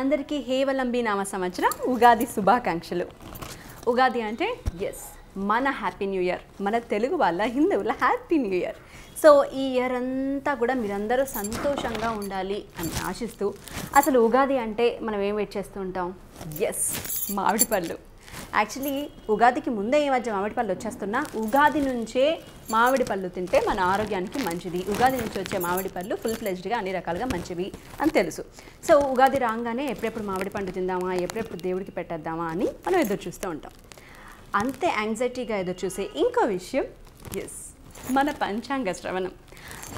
అందరికీ హేవలంబి నామ సంవత్సరం ఉగాది శుభాకాంక్షలు. ఉగాది అంటే మన హ్యాపీ న్యూ ఇయర్, మన తెలుగు వాళ్ళ హిందువుల హ్యాపీ న్యూ ఇయర్. సో ఈ ఇయర్ అంతా కూడా మీరందరూ సంతోషంగా ఉండాలి అని ఆశిస్తూ, అసలు ఉగాది అంటే మనం ఏం వెయిట్ చేస్తూ ఉంటాం? మామిడి పళ్ళు. యాక్చువల్లీ ఉగాదికి ముందే ఈ మధ్య మామిడి పళ్ళు వచ్చేస్తున్నా, ఉగాది నుంచే మామిడి పళ్ళు తింటే మన ఆరోగ్యానికి మంచిది, ఉగాది నుంచి వచ్చే మామిడి పళ్ళు ఫుల్ ఫ్లెజ్డ్గా అన్ని రకాలుగా మంచివి అని తెలుసు. సో ఉగాది రాగానే ఎప్పుడెప్పుడు మామిడి పండు తిందామా, ఎప్పుడెప్పుడు దేవుడికి పెట్టేద్దామా అని మనం ఎదురు చూస్తూ ఉంటాం. అంతే యాంగ్జైటీగా ఎదురు చూసే ఇంకో విషయం మన పంచాంగ శ్రవణం.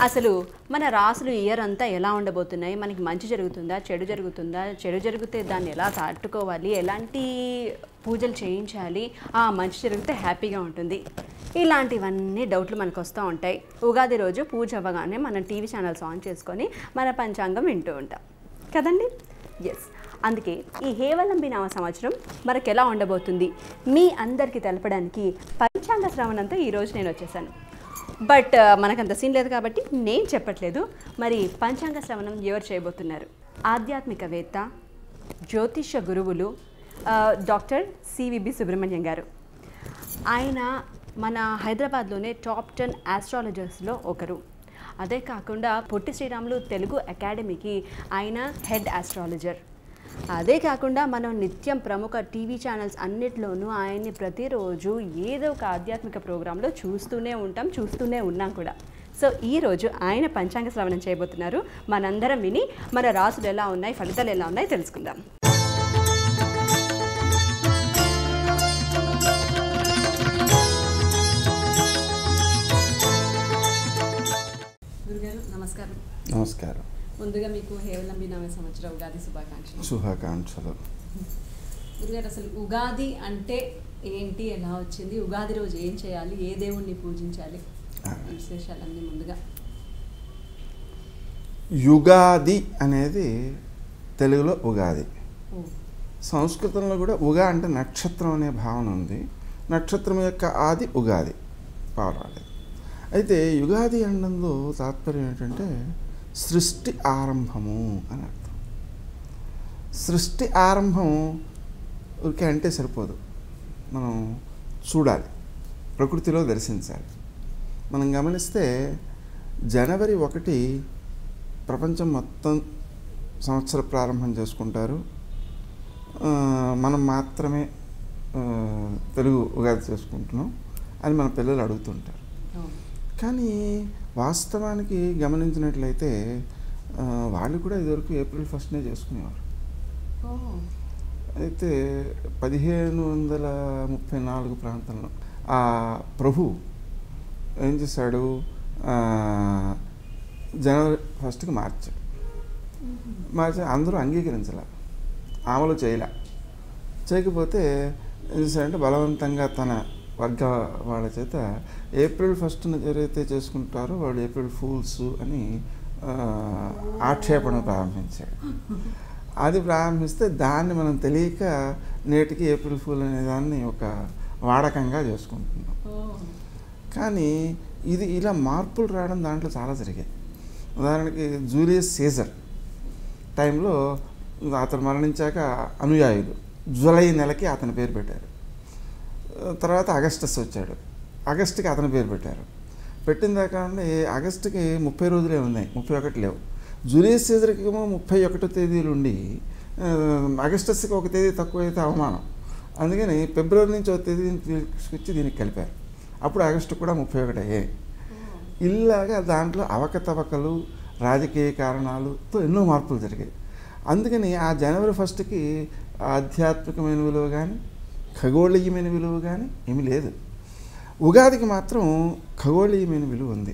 అసలు మన రాసులు ఇయర్ అంతా ఎలా ఉండబోతున్నాయి, మనకి మంచి జరుగుతుందా, చెడు జరుగుతుందా, చెడు జరిగితే దాన్ని ఎలా తట్టుకోవాలి, ఎలాంటి పూజలు చేయించాలి, మంచి జరిగితే హ్యాపీగా ఉంటుంది, ఇలాంటివన్నీ డౌట్లు మనకు వస్తూ ఉంటాయి. ఉగాది రోజు పూజ అవ్వగానే మనం టీవీ ఛానల్స్ ఆన్ చేసుకొని మన పంచాంగం వింటూ ఉంటాం కదండి. అందుకే ఈ హేవలంబి నామ సంవత్సరం మనకు ఎలా ఉండబోతుంది మీ అందరికీ తెలపడానికి పంచాంగ శ్రవణంతో ఈరోజు నేను వచ్చేసాను. బట్ మనకంత సీన్ లేదు కాబట్టి నేను చెప్పట్లేదు. మరి పంచాంగ శ్రవణం ఎవరు చేయబోతున్నారు? ఆధ్యాత్మికవేత్త, జ్యోతిష గురువులు డాక్టర్ సివిబి సుబ్రహ్మణ్యం గారు. ఆయన మన హైదరాబాద్లోనే టాప్ 10 ఆస్ట్రాలజర్స్లో ఒకరు. అదే కాకుండా పొట్టి శ్రీరాములు తెలుగు అకాడమీకి ఆయన హెడ్ ఆస్ట్రాలజర్. అదే కాకుండా మనం నిత్యం ప్రముఖ టీవీ ఛానల్స్ అన్నిట్లోనూ ఆయన్ని ప్రతిరోజు ఏదో ఒక ఆధ్యాత్మిక ప్రోగ్రాంలో చూస్తూనే ఉన్నాం కూడా. సో ఈరోజు ఆయన పంచాంగ శ్రవణం చేయబోతున్నారు. మనందరం విని మన రాసులు ఎలా ఉన్నాయి, ఫలితాలు ఎలా ఉన్నాయి తెలుసుకుందాం. గురుగారు నమస్కారం. నమస్కారం. ముందుగా మీకు హేవలంబి నామ సంవత్సరం ఉగాది శుభాకాంక్షలు. గురుగారు, అసలు ఉగాది అంటే ఏంటి, ఎలా వచ్చింది, ఉగాది రోజు ఏం చేయాలి, ఏ దేవుణ్ణి పూజించాలి, విశేషాలన్నీ ముందుగా. యుగాది అనేది తెలుగులో ఉగాది, సంస్కృతంలో కూడా ఉగా అంటే నక్షత్రం అనే భావన ఉంది. నక్షత్రం యొక్క ఆది ఉగాది పారాలి. అయితే యుగాది అనడంలో తాత్పర్యం ఏంటంటే సృష్టి ఆరంభము అని అర్థం. సృష్టి ఆరంభం ఊరికే అంటే సరిపోదు, మనం చూడాలి, ప్రకృతిలో దర్శించాలి. మనం గమనిస్తే జనవరి 1 ప్రపంచం మొత్తం సంవత్సర ప్రారంభం చేసుకుంటారు. మనం మాత్రమే తెలుగు ఉగాది చేసుకుంటున్నాం అని మన పిల్లలు అడుగుతుంటారు. కానీ వాస్తవానికి గమనించినట్లయితే వాళ్ళు కూడా ఇదివరకు ఏప్రిల్ 1 చేసుకునేవారు. అయితే 1534 ప్రాంతంలో ఆ ప్రభు ఏం చేశాడు, జనవరి 1కి మార్చాడు. అందరూ అంగీకరించాల, అమలు చేయకపోతే ఏం చేశాడంటే బలవంతంగా తన వర్గ వాళ్ళ చేత ఏప్రిల్ 1న ఎవరైతే చేసుకుంటారో వాళ్ళు ఏప్రిల్ ఫూల్స్ అని ఆక్షేపణ ప్రారంభించాడు. అది ప్రారంభిస్తే దాన్ని మనం తెలియక నేటికి ఏప్రిల్ ఫూల్ అనే దాన్ని ఒక వాడకంగా చేసుకుంటున్నాం. కానీ ఇది ఇలా మార్పులు రావడం దాంట్లో చాలా జరిగాయి. ఉదాహరణకి జూలియస్ సీజర్ టైంలో అతను మరణించాక అనుయాయులు జూలై నెలకి అతని పేరు పెట్టారు. తర్వాత అగస్టస్ వచ్చాడు, ఆగస్టుకి అతని పేరు పెట్టారు. పెట్టిన దాకా ఆగస్టుకి 30 రోజులే ఉన్నాయి, 31 లేవు. జూలియస్ సీజర్కి ఏమో 31 తేదీలు ఉండి ఆగస్టస్కి ఒక తేదీ తక్కువైతే అవమానం. అందుకని ఫిబ్రవరి నుంచి ఒక తేదీని తీసుకొచ్చి దీనికి కలిపారు. అప్పుడు ఆగస్టు కూడా 31 అయ్యాయి. ఇలాగా దాంట్లో అవకతవకలు, రాజకీయ కారణాలతో ఎన్నో మార్పులు జరిగాయి. అందుకని ఆ జనవరి 1కి ఆధ్యాత్మికమైన విలువ కానీ ఖగోళీయమైన విలువ కానీ ఏమీ లేదు. ఉగాదికి మాత్రం ఖగోళీయమైన విలువ ఉంది.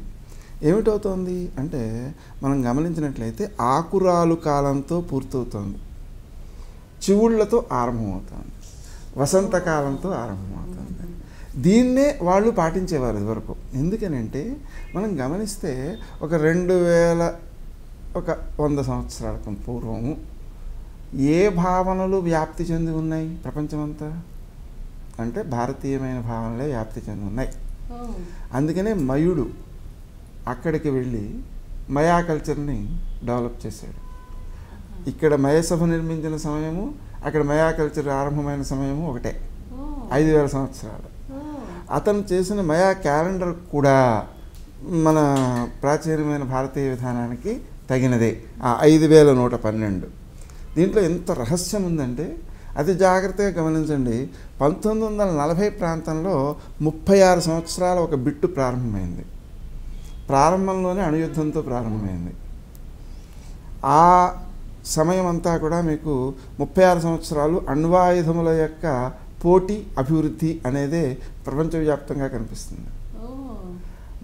ఏమిటవుతోంది అంటే మనం గమనించినట్లయితే ఆకురాలు కాలంతో పూర్తవుతోంది, చివుళ్లతో ఆరంభమవుతోంది, వసంతకాలంతో ఆరంభమవుతుంది. దీన్నే వాళ్ళు పాటించేవారు ఇదివరకు. ఎందుకనంటే మనం గమనిస్తే ఒక 100 సంవత్సరాల పూర్వము ఏ భావనలు వ్యాప్తి చెంది ఉన్నాయి ప్రపంచమంతా అంటే భారతీయమైన భావనలే వ్యాప్తి చెంది ఉన్నాయి. అందుకనే మయుడు అక్కడికి వెళ్ళి మయా కల్చర్ని డెవలప్ చేశాడు. ఇక్కడ మయసభ నిర్మించిన సమయము అక్కడ మయా కల్చర్ ఆరంభమైన సమయము ఒకటే, 5000 సంవత్సరాలు. అతను చేసిన మయా క్యాలెండర్ కూడా మన ప్రాచీనమైన భారతీయ విధానానికి తగినదే, ఆ 5112. దీంట్లో ఎంత రహస్యం ఉందంటే అతి జాగ్రత్తగా గమనించండి. 1940 ప్రాంతంలో 36 సంవత్సరాల ఒక బిట్టు ప్రారంభమైంది. ప్రారంభంలోనే అణుయుద్ధంతో ప్రారంభమైంది. ఆ సమయం అంతా కూడా మీకు 36 సంవత్సరాలు అణ్వాయుధముల యొక్క పోటీ అభివృద్ధి అనేదే ప్రపంచవ్యాప్తంగా కనిపిస్తుంది.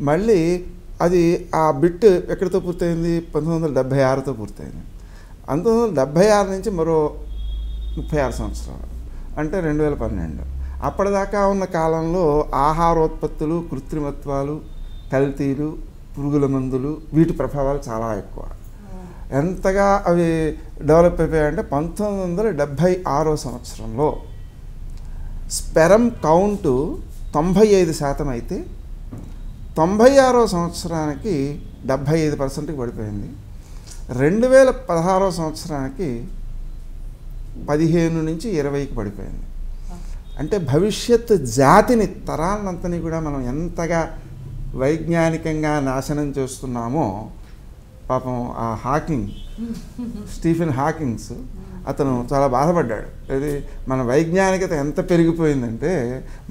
మళ్ళీ అది ఆ బిట్ ఎక్కడితో పూర్తయింది? 1976తో పూర్తయింది. 1976 నుంచి మరో 36 సంవత్సరాలు అంటే 2012. అప్పటిదాకా ఉన్న కాలంలో ఆహారోత్పత్తులు, కృత్రిమత్వాలు, కల్తీలు, పురుగుల మందులు, వీటి ప్రభావాలు చాలా ఎక్కువ. ఎంతగా అవి డెవలప్ అయిపోయాయంటే 1976 సంవత్సరంలో స్పెరమ్ కౌంటు 95% అయితే 96వ సంవత్సరానికి 75%కి పడిపోయింది. 2016వ సంవత్సరానికి 15 నుంచి 20కి పడిపోయింది. అంటే భవిష్యత్ జాతిని, తరాలంతని కూడా మనం ఎంతగా వైజ్ఞానికంగా నాశనం చేస్తున్నామో. పాపం ఆ స్టీఫెన్ హాకింగ్స్ అతను చాలా బాధపడ్డాడు. అది మన వైజ్ఞానికత ఎంత పెరిగిపోయిందంటే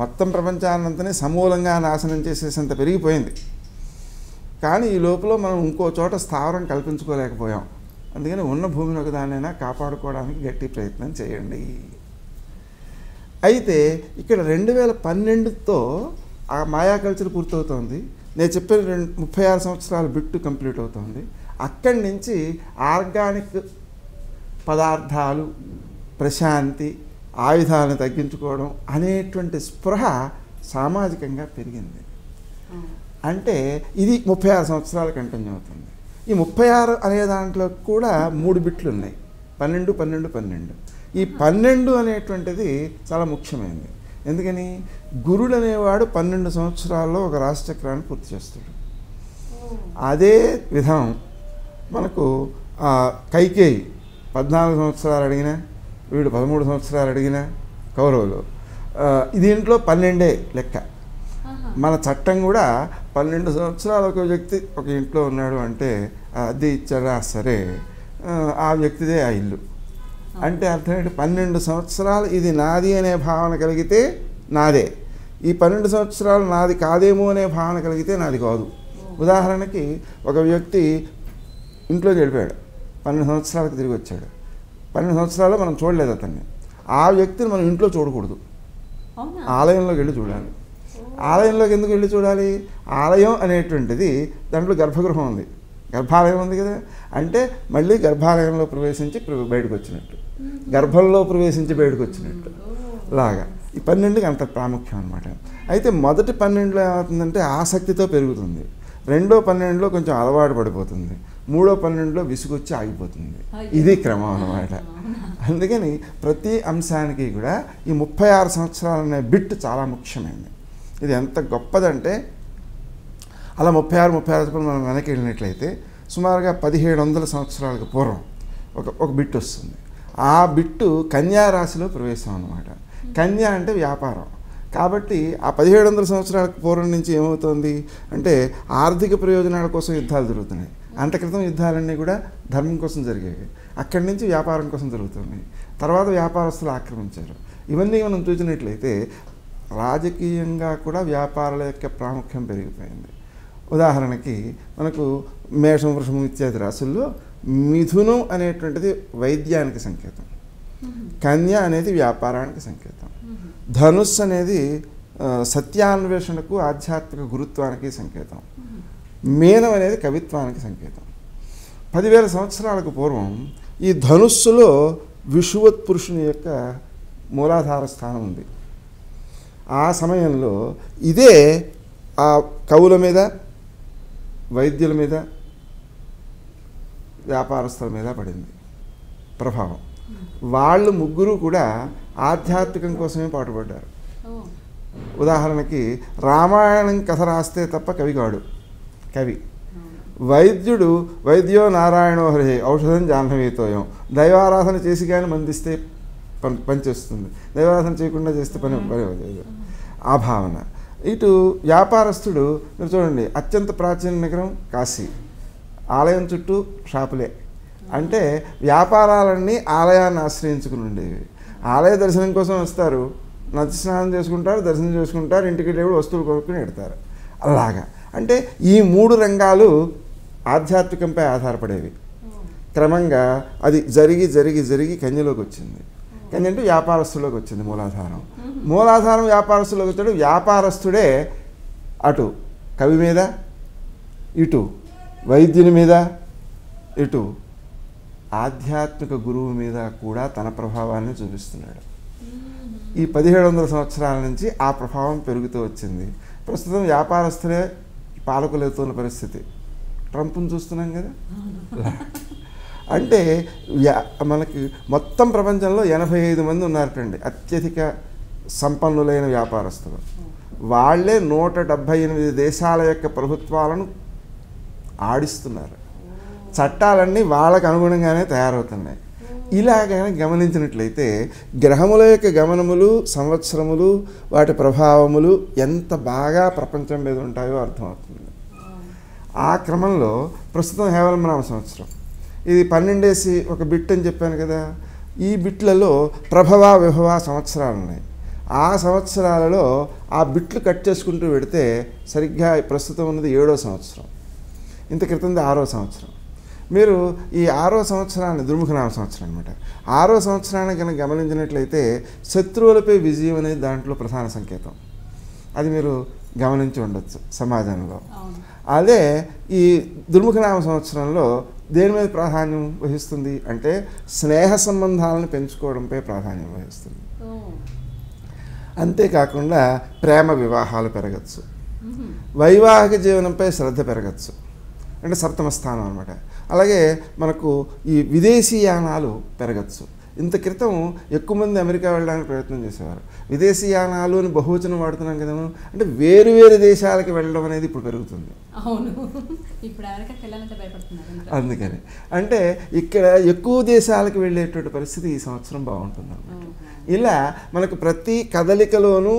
మొత్తం ప్రపంచాన్నంతనే సమూలంగా నాశనం చేసేసంత పెరిగిపోయింది. కానీ ఈ లోపల మనం ఇంకో చోట స్థావరం కల్పించుకోలేకపోయాం. అందుకని ఉన్న భూమిని ఒకదానైనా కాపాడుకోవడానికి గట్టి ప్రయత్నం చేయండి. అయితే ఇక్కడ 2012తో ఆ మాయా కల్చర్ పూర్తవుతోంది. నేను చెప్పిన 36 సంవత్సరాల బిట్టు కంప్లీట్ అవుతుంది. అక్కడి నుంచి ఆర్గానిక్ పదార్థాలు, ప్రశాంతి, ఆయుధాలను తగ్గించుకోవడం అనేటువంటి స్పృహ సామాజికంగా పెరిగింది. అంటే ఇది 36 సంవత్సరాలు కంటిన్యూ అవుతుంది. ఈ 36 అనే దాంట్లో కూడా 3 బిట్లు ఉన్నాయి, 12, 12, 12. ఈ 12 అనేటువంటిది చాలా ముఖ్యమైనది. ఎందుకని? గురుడు అనేవాడు 12 సంవత్సరాల్లో ఒక రాశిచక్రాన్ని పూర్తి చేస్తాడు. అదే విధం మనకు కైకేయి 14 సంవత్సరాలు అడిగినా, వీడు 13 సంవత్సరాలు అడిగినా కౌరవులు. దీంట్లో 12 లెక్క. మన చట్టం కూడా 12 సంవత్సరాలు ఒక వ్యక్తి ఒక ఇంట్లో ఉన్నాడు అంటే అది ఇచ్చారా సరే, ఆ వ్యక్తిదే ఆ ఇల్లు. అంటే అర్థం ఏంటి? 12 సంవత్సరాలు ఇది నాది అనే భావన కలిగితే నాదే, ఈ 12 సంవత్సరాలు నాది కాదేమో అనే భావన కలిగితే నాది కాదు. ఉదాహరణకి ఒక వ్యక్తి ఇంట్లో గడిపాడు, 12 సంవత్సరాలకు తిరిగి వచ్చాడు. 12 సంవత్సరాలు మనం చూడలేదు అతన్ని. ఆ వ్యక్తిని మనం ఇంట్లో చూడకూడదు, ఆలయంలోకి వెళ్ళి చూడాలి. ఆలయంలోకి ఎందుకు వెళ్ళి చూడాలి? ఆలయం అనేటువంటిది దాంట్లో గర్భగృహం ఉంది, గర్భాలయం ఉంది కదా. అంటే మళ్ళీ గర్భాలయంలో ప్రవేశించి బయటకు వచ్చినట్టు, గర్భంలో ప్రవేశించి బయటకు వచ్చినట్టు లాగా. ఈ 12కి అంత ప్రాముఖ్యం అనమాట. అయితే మొదటి 12లో ఏమవుతుందంటే ఆసక్తితో పెరుగుతుంది, రెండో 12లో కొంచెం అలవాటు పడిపోతుంది, మూడో 12లో విసుగొచ్చి ఆగిపోతుంది. ఇది క్రమం అన్నమాట. అందుకని ప్రతి అంశానికి కూడా ఈ 36 సంవత్సరాలు అనే బిట్ చాలా ముఖ్యమైనది. ఇది ఎంత గొప్పదంటే అలా 36 మనం వెనక్కి వెళ్ళినట్లయితే సుమారుగా 1700 సంవత్సరాలకు పూర్వం ఒక బిట్ వస్తుంది. ఆ బిట్టు కన్యా రాశిలో ప్రవేశం అన్నమాట. కన్యా అంటే వ్యాపారం. కాబట్టి ఆ 1700 సంవత్సరాలకు పూర్వం నుంచి ఏమవుతుంది అంటే ఆర్థిక ప్రయోజనాల కోసం యుద్ధాలు జరుగుతున్నాయి. అంత క్రితం యుద్ధాలన్నీ కూడా ధర్మం కోసం జరిగేవి, అక్కడి నుంచి వ్యాపారం కోసం జరుగుతున్నాయి. తర్వాత వ్యాపారస్తులు ఆక్రమించారు. ఇవన్నీ మనం చూసినట్లయితే రాజకీయంగా కూడా వ్యాపారాల యొక్క ప్రాముఖ్యం పెరిగిపోయింది. ఉదాహరణకి మనకు మేషం, వృషభం ఇత్యాది రాశుల్లో మిథునం అనేటువంటిది వైద్యానికి సంకేతం, కన్య అనేది వ్యాపారానికి సంకేతం, ధనుస్సు అనేది సత్యాన్వేషణకు ఆధ్యాత్మిక గురుత్వానికి సంకేతం, మీనం అనేది కవిత్వానికి సంకేతం. 10,000 సంవత్సరాలకు పూర్వం ఈ ధనుస్సులో విషువత్ పురుషుని యొక్క మూలాధార స్థానం ఉంది. ఆ సమయంలో ఇదే ఆ కవుల మీద, వైద్యుల మీద, వ్యాపారస్తుల మీద పడింది ప్రభావం. వాళ్ళు ముగ్గురు కూడా ఆధ్యాత్మికం కోసమే పాటుపడ్డారు. ఉదాహరణకి రామాయణం కథ రాస్తే తప్ప కవి కాడు. కవి వైద్యుడు వైద్యో నారాయణో హరి ఔషధం జాహ్నవీతోయం. దైవారాధన చేసి కానీ మందిస్తే పనిచేస్తుంది, దైవారాధన చేయకుండా చేస్తే పని లేదు. ఆ భావన. ఇటు వ్యాపారస్తుడు మీరు చూడండి, అత్యంత ప్రాచీన నగరం కాశీ, ఆలయం చుట్టూ షాపులే. అంటే వ్యాపారాలన్నీ ఆలయాన్ని ఆశ్రయించుకుని ఉండేవి. ఆలయ దర్శనం కోసం వస్తారు, నది స్నానం చేసుకుంటారు, దర్శనం చేసుకుంటారు, ఇంటికి వెళ్ళేప్పుడు వస్తువులు కొనుక్కుని పెడతారు. అలాగా అంటే ఈ 3 రంగాలు ఆధ్యాత్మికంపై ఆధారపడేవి. క్రమంగా అది జరిగి జరిగి జరిగి కన్యలోకి వచ్చింది. కన్య అంటే వ్యాపారస్తులోకి వచ్చింది. మూలాధారం వ్యాపారస్తులోకి వచ్చాడు. వ్యాపారస్తుడే అటు కవి మీద, ఇటు వైద్యుని మీద, ఇటు ఆధ్యాత్మిక గురువు మీద కూడా తన ప్రభావాన్ని చూపిస్తున్నాడు. ఈ 1700 సంవత్సరాల నుంచి ఆ ప్రభావం పెరుగుతూ వచ్చింది. ప్రస్తుతం వ్యాపారస్తులే పాలకులవుతున్న పరిస్థితి. ట్రంప్ను చూస్తున్నాం కదా. అంటే మనకి మొత్తం ప్రపంచంలో 85 మంది ఉన్నారటండి అత్యధిక సంపన్నులైన వ్యాపారస్తులు. వాళ్ళే 178 దేశాల యొక్క ప్రభుత్వాలను ఆడిస్తున్నారు. చట్టాలన్నీ వాళ్ళకు అనుగుణంగానే తయారవుతున్నాయి. ఇలాగైనా గమనించినట్లయితే గ్రహముల యొక్క గమనములు, సంవత్సరములు, వాటి ప్రభావములు ఎంత బాగా ప్రపంచం మీద ఉంటాయో అర్థమవుతుంది. ఆ క్రమంలో ప్రస్తుతం హేవలమనామ సంవత్సరం, ఇది 12 ఒక బిట్ అని చెప్పాను కదా. ఈ బిట్లలో ప్రభవ విభవ సంవత్సరాలు ఉన్నాయి. ఆ సంవత్సరాలలో ఆ బిట్లు కట్ చేసుకుంటూ పెడితే సరిగ్గా ప్రస్తుతం ఉన్నది 7వ సంవత్సరం, ఇంత క్రితంది 6వ సంవత్సరం. మీరు ఈ 6వ సంవత్సరాన్ని దుర్ముఖనామ సంవత్సరం అనమాట. 6వ సంవత్సరాన్ని కనుక గమనించినట్లయితే శత్రువులపై విజయం అనేది దాంట్లో ప్రధాన సంకేతం. అది మీరు గమనించి ఉండొచ్చు సమాజంలో. అదే ఈ దుర్ముఖనామ సంవత్సరంలో దేని మీద ప్రాధాన్యం వహిస్తుంది అంటే స్నేహ సంబంధాలను పెంచుకోవడంపై ప్రాధాన్యం వహిస్తుంది. అంతేకాకుండా ప్రేమ వివాహాలు పెరగచ్చు, వైవాహిక జీవనంపై శ్రద్ధ పెరగచ్చు, అంటే 7వ స్థానం అనమాట. అలాగే మనకు ఈ విదేశీయానాలు పెరగచ్చు. ఇంత క్రితం ఎక్కువ మంది అమెరికా వెళ్ళడానికి ప్రయత్నం చేసేవారు. విదేశీయానాలు అని బహువచనం వాడుతున్నాం కదా, అంటే వేరు వేరు దేశాలకు వెళ్ళడం అనేది ఇప్పుడు పెరుగుతుంది. అందుకని అంటే ఇక్కడ ఎక్కువ దేశాలకు వెళ్ళేటువంటి పరిస్థితి ఈ సంవత్సరం బాగుంటుంది అన్నమాట. ఇలా మనకు ప్రతి కదలికలోనూ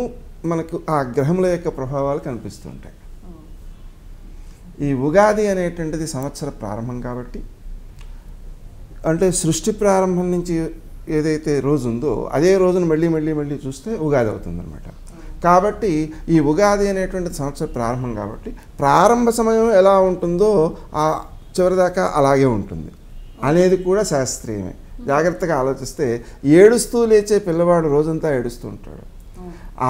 మనకు ఆ గ్రహముల యొక్క ప్రభావాలు కనిపిస్తుంటాయి. ఈ ఉగాది అనేటువంటిది సంవత్సర ప్రారంభం కాబట్టి, అంటే సృష్టి ప్రారంభం నుంచి ఏదైతే రోజు ఉందో అదే రోజును మళ్ళీ మళ్ళీ మళ్ళీ చూస్తే ఉగాది అవుతుందన్నమాట. కాబట్టి ఈ ఉగాది అనేటువంటి సంవత్సర ప్రారంభం కాబట్టి ప్రారంభ సమయం ఎలా ఉంటుందో ఆ చివరిదాకా అలాగే ఉంటుంది అనేది కూడా శాస్త్రీయమే. జాగ్రత్తగా ఆలోచిస్తే ఏడుస్తూ లేచే పిల్లవాడు రోజంతా ఏడుస్తూ ఉంటాడు.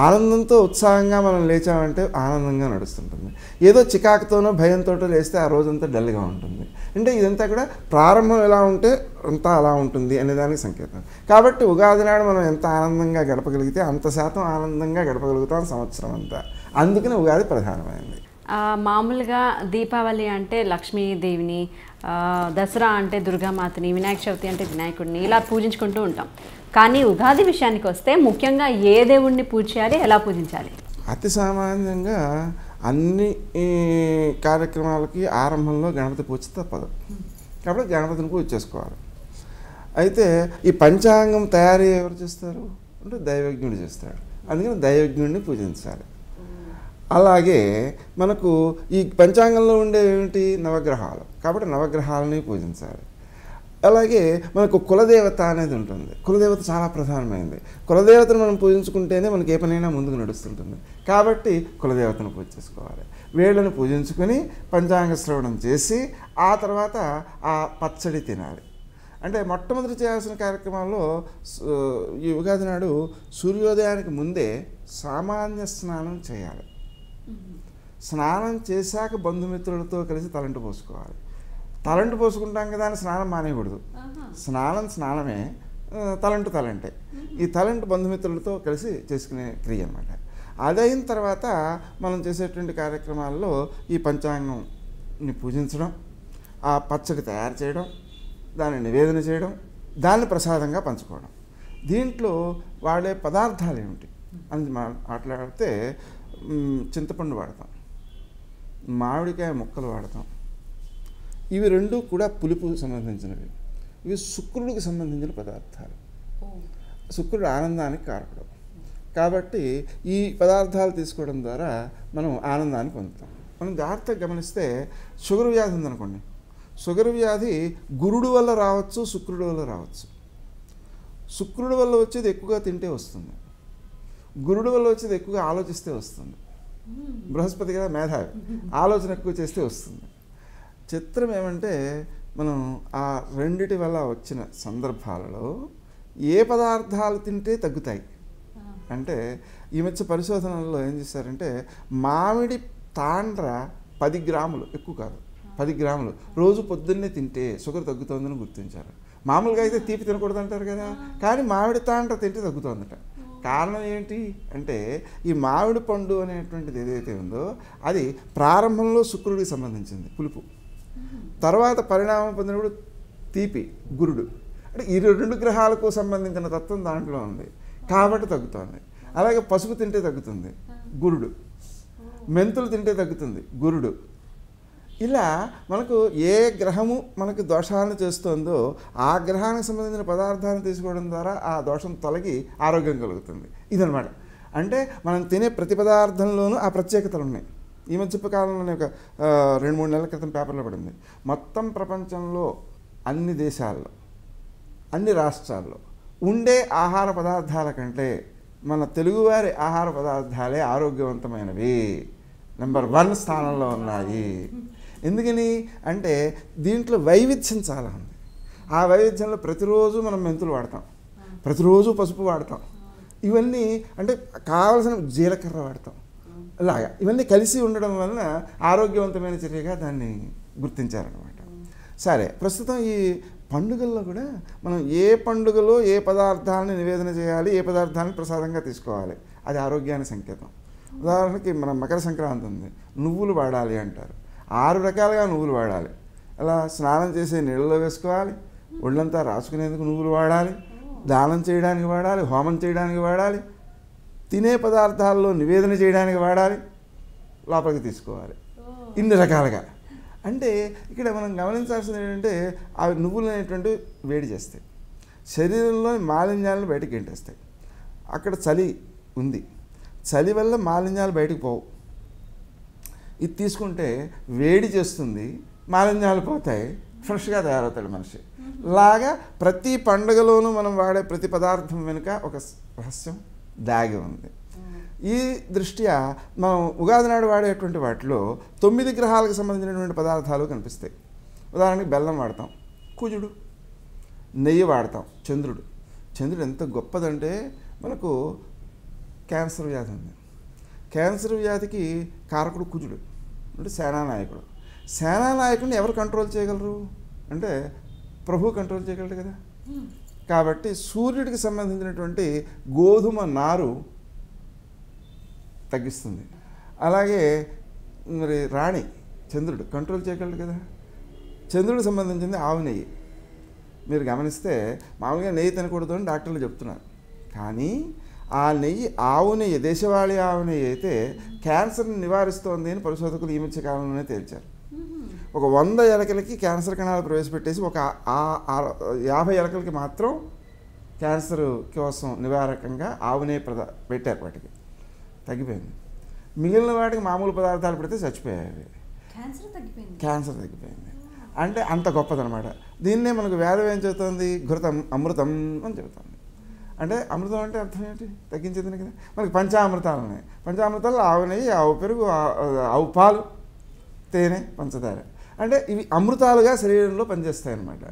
ఆనందంతో ఉత్సాహంగా మనం లేచామంటే ఆనందంగా నడుస్తుంటుంది. ఏదో చికాకుతోనో భయంతోటో లేస్తే ఆ రోజంతా డల్గా ఉంటుంది. అంటే ఇదంతా కూడా ప్రారంభం ఎలా ఉంటే అంతా అలా ఉంటుంది అనేదానికి సంకేతం. కాబట్టి ఉగాది నాడు మనం ఎంత ఆనందంగా గడపగలిగితే అంత శాతం ఆనందంగా గడపగలుగుతాం సంవత్సరం అంతా. అందుకని ఉగాది ప్రధానమైనది. మామూలుగా దీపావళి అంటే లక్ష్మీదేవిని, దసరా అంటే దుర్గామాతని, వినాయక చవితి అంటే వినాయకుడిని ఇలా పూజించుకుంటూ ఉంటాం. కానీ ఉగాది విషయానికి వస్తే ముఖ్యంగా ఏ దేవుడిని పూజ చేయాలి, ఎలా పూజించాలి? అతి సామాన్యంగా అన్ని కార్యక్రమాలకి ఆరంభంలో గణపతి పూజ తప్పదు. కాబట్టి గణపతిని పూజ చేసుకోవాలి. అయితే ఈ పంచాంగం తయారీ ఎవరు చేస్తారు అంటే దైవజ్ఞుడు చేస్తాడు. అందుకని దైవజ్ఞుడిని పూజించాలి. అలాగే మనకు ఈ పంచాంగంలో ఉండేవి ఏమిటి నవగ్రహాలు, కాబట్టి నవగ్రహాలని పూజించాలి. అలాగే మనకు కులదేవత అనేది ఉంటుంది. కులదేవత చాలా ప్రధానమైనది. కులదేవతను మనం పూజించుకుంటేనే మనకి ఏ పనైనా ముందుకు నడుస్తుంటుంది. కాబట్టి కులదేవతను పూజ చేసుకోవాలి. వీళ్ళను పూజించుకొని పంచాంగ శ్రవణం చేసి ఆ తర్వాత ఆ పచ్చడి తినాలి. అంటే మొట్టమొదటి చేయాల్సిన కార్యక్రమాల్లో ఈ ఉగాది నాడు సూర్యోదయానికి ముందే సామాన్య స్నానం చేయాలి. స్నానం చేశాక బంధుమిత్రులతో కలిసి తలంటు పోసుకోవాలి. తలంటు పోసుకుంటాం కదా అని స్నానం మానేయకూడదు. స్నానం స్నానమే, తలంటు తలంటే. ఈ తలంటు బంధుమిత్రులతో కలిసి చేసుకునే క్రియ అన్నమాట. అదైన తర్వాత మనం చేసేటువంటి కార్యక్రమాల్లో ఈ పంచాంగంని పూజించడం, ఆ పచ్చడి తయారు చేయడం, దాన్ని నివేదన చేయడం, దాన్ని ప్రసాదంగా పంచుకోవడం. దీంట్లో వాడే పదార్థాలు ఏమిటి అని మాట్లాడితే చింతపండు వాడతాం, మామిడికాయ ముక్కలు వాడతాం, ఇవి రెండు కూడా పులుపుకు సంబంధించినవి. ఇవి శుక్రుడికి సంబంధించిన పదార్థాలు. శుక్రుడు ఆనందానికి కారకుడు కాబట్టి ఈ పదార్థాలు తీసుకోవడం ద్వారా మనం ఆనందాన్ని పొందుతాం. మనం జాగ్రత్తగా గమనిస్తే షుగర్ వ్యాధి ఉందనుకోండి, షుగర్ వ్యాధి గురుడు వల్ల రావచ్చు, శుక్రుడి వల్ల రావచ్చు. శుక్రుడి వల్ల వచ్చేది ఎక్కువగా తింటే వస్తుంది, గురుడు వల్ల వచ్చేది ఎక్కువగా ఆలోచిస్తే వస్తుంది. బృహస్పతి కదా మేధావి, ఆలోచన ఎక్కువ చేస్తే వస్తుంది. చిత్రం ఏమంటే మనం ఆ రెండిటి వల్ల వచ్చిన సందర్భాలలో ఏ పదార్థాలు తింటే తగ్గుతాయి అంటే ఈ మధ్య పరిశోధనల్లో ఏం చేశారంటే మామిడి తాండ్ర 10 గ్రాములు, ఎక్కువ కాదు 10 గ్రాములు రోజు పొద్దున్నే తింటే షుగర్ తగ్గుతుందని గుర్తించారు. మామూలుగా అయితే తీపి తినకూడదు అంటారు కదా, కానీ మామిడి తాండ్ర తింటే తగ్గుతుందట. కారణం ఏంటి అంటే ఈ మామిడి పండు అనేటువంటిది ఏదైతే ఉందో అది ప్రారంభంలో శుక్రుడికి సంబంధించింది పులుపు, తర్వాత పరిణామం పొందినప్పుడు తీపి గురుడు, అంటే ఈ 2 గ్రహాలకు సంబంధించిన తత్వం దాంట్లో ఉంది కాబట్టి తగ్గుతుంది. అలాగే పసుపు తింటే తగ్గుతుంది గురుడు, మెంతులు తింటే తగ్గుతుంది గురుడు. ఇలా మనకు ఏ గ్రహము మనకు దోషాలను చేస్తుందో ఆ గ్రహానికి సంబంధించిన పదార్థాలను తీసుకోవడం ద్వారా ఆ దోషం తొలగి ఆరోగ్యం కలుగుతుంది. ఇదనమాట. అంటే మనం తినే ప్రతి పదార్థంలోనూ ఆ ప్రత్యేకతలు ఉన్నాయి. ఈ మధ్య కాలంలోనే ఒక 2-3 నెలల క్రితం పేపర్లో పడింది. మొత్తం ప్రపంచంలో అన్ని దేశాల్లో అన్ని రాష్ట్రాల్లో ఉండే ఆహార పదార్థాల కంటే మన తెలుగువారి ఆహార పదార్థాలే ఆరోగ్యవంతమైనవి, నెంబర్ 1 స్థానంలో ఉన్నాయి. ఎందుకని అంటే దీంట్లో వైవిధ్యం చాలా ఉంది. ఆ వైవిధ్యంలో ప్రతిరోజు మనం మెంతులు వాడతాం, ప్రతిరోజు పసుపు వాడతాం, ఇవన్నీ అంటే కావలసిన జీలకర్ర వాడతాం, ఇలాగా ఇవన్నీ కలిసి ఉండడం వలన ఆరోగ్యవంతమైన చర్యగా దాన్ని గుర్తించారనమాట. సరే, ప్రస్తుతం ఈ పండుగల్లో కూడా మనం ఏ పండుగలో ఏ పదార్థాలను నివేదన చేయాలి, ఏ పదార్థాలను ప్రసాదంగా తీసుకోవాలి, అది ఆరోగ్యానికి సంకేతం. ఉదాహరణకి మన మకర సంక్రాంతి ఉంది, నువ్వులు వాడాలి అంటారు. 6 రకాలుగా నువ్వులు వాడాలి. అలా స్నానం చేసే నీళ్ళలో వేసుకోవాలి, ఒళ్ళంతా రాసుకునేందుకు నువ్వులు వాడాలి, దానం చేయడానికి వాడాలి, హోమం చేయడానికి వాడాలి, తినే పదార్థాల్లో నివేదన చేయడానికి వాడాలి, లోపలికి తీసుకోవాలి. ఇన్ని రకాలుగా. అంటే ఇక్కడ మనం గమనించాల్సింది ఏంటంటే ఆ నువ్వులు అనేటువంటి వేడి చేస్తాయి, శరీరంలోని మాలిన్యాలను బయటకు గెంటేస్తాయి. అక్కడ చలి ఉంది, చలి వల్ల మాలిన్యాలు బయటకు పోవు. ఇది తీసుకుంటే వేడి చేస్తుంది, మాలిన్యాలు పోతాయి, ఫ్రెష్గా తయారవుతాడు మనిషి. లాగా ప్రతి పండుగలోనూ మనం వాడే ప్రతి పదార్థం వెనుక ఒక రహస్యం దాగి ఉంది. ఈ దృష్ట్యా మనం ఉగాది నాడు వాడేటువంటి వాటిలో 9 గ్రహాలకు సంబంధించినటువంటి పదార్థాలు కనిపిస్తాయి. ఉదాహరణకి బెల్లం వాడతాం, కుజుడు. నెయ్యి వాడతాం, చంద్రుడు. చంద్రుడు ఎంత గొప్పదంటే మనకు క్యాన్సర్ వ్యాధి ఉంది, క్యాన్సర్ వ్యాధికి కారకుడు కుజుడు, అంటే సేనానాయకుడు. సేనానాయకుడిని ఎవరు కంట్రోల్ చేయగలరు అంటే ప్రభు కంట్రోల్ చేయగలరు కదా. కాబట్టి సూర్యుడికి సంబంధించినటువంటి గోధుమ నారు తగ్గిస్తుంది. అలాగే మరి రాణి చంద్రుడు కంట్రోల్ చేయగలడు కదా. చంద్రుడికి సంబంధించింది ఆవు నెయ్యి. మీరు గమనిస్తే మామూలుగా నెయ్యి తినకూడదు అని డాక్టర్లు చెప్తున్నారు, కానీ ఆ నెయ్యి ఆవు నెయ్యి, దేశవాళీ ఆవు నెయ్యి అయితే క్యాన్సర్ని నివారిస్తోంది అని పరిశోధకులు ఈ మధ్య కాలంలోనే తేల్చారు. ఒక 100 ఎలకలకి క్యాన్సర్ కణాలు ప్రవేశపెట్టేసి ఒక 50 ఎలకలకి మాత్రం క్యాన్సర్ కోసం నివారకంగా ఆవు నెయ్యి పెట్టారు. వాటికి తగ్గిపోయింది. మిగిలిన వాటికి మామూలు పదార్థాలు పెడితే చచ్చిపోయాయి. క్యాన్సర్ తగ్గిపోయింది. అంటే అంత గొప్పదనమాట. దీన్నే మనకు వేదం ఏం చెబుతుంది, ఘృతం అమృతం అని చెబుతుంది. అంటే అమృతం అంటే అర్థం ఏంటి, తగ్గించేది కదా. మనకి పంచామృతాలు ఉన్నాయి. పంచామృతాలు ఆవు నెయ్యి, ఆవు పెరుగు, ఆవు పాలు, తేనె, పంచదార. అంటే ఇవి అమృతాలుగా శరీరంలో పనిచేస్తాయి అన్నమాట,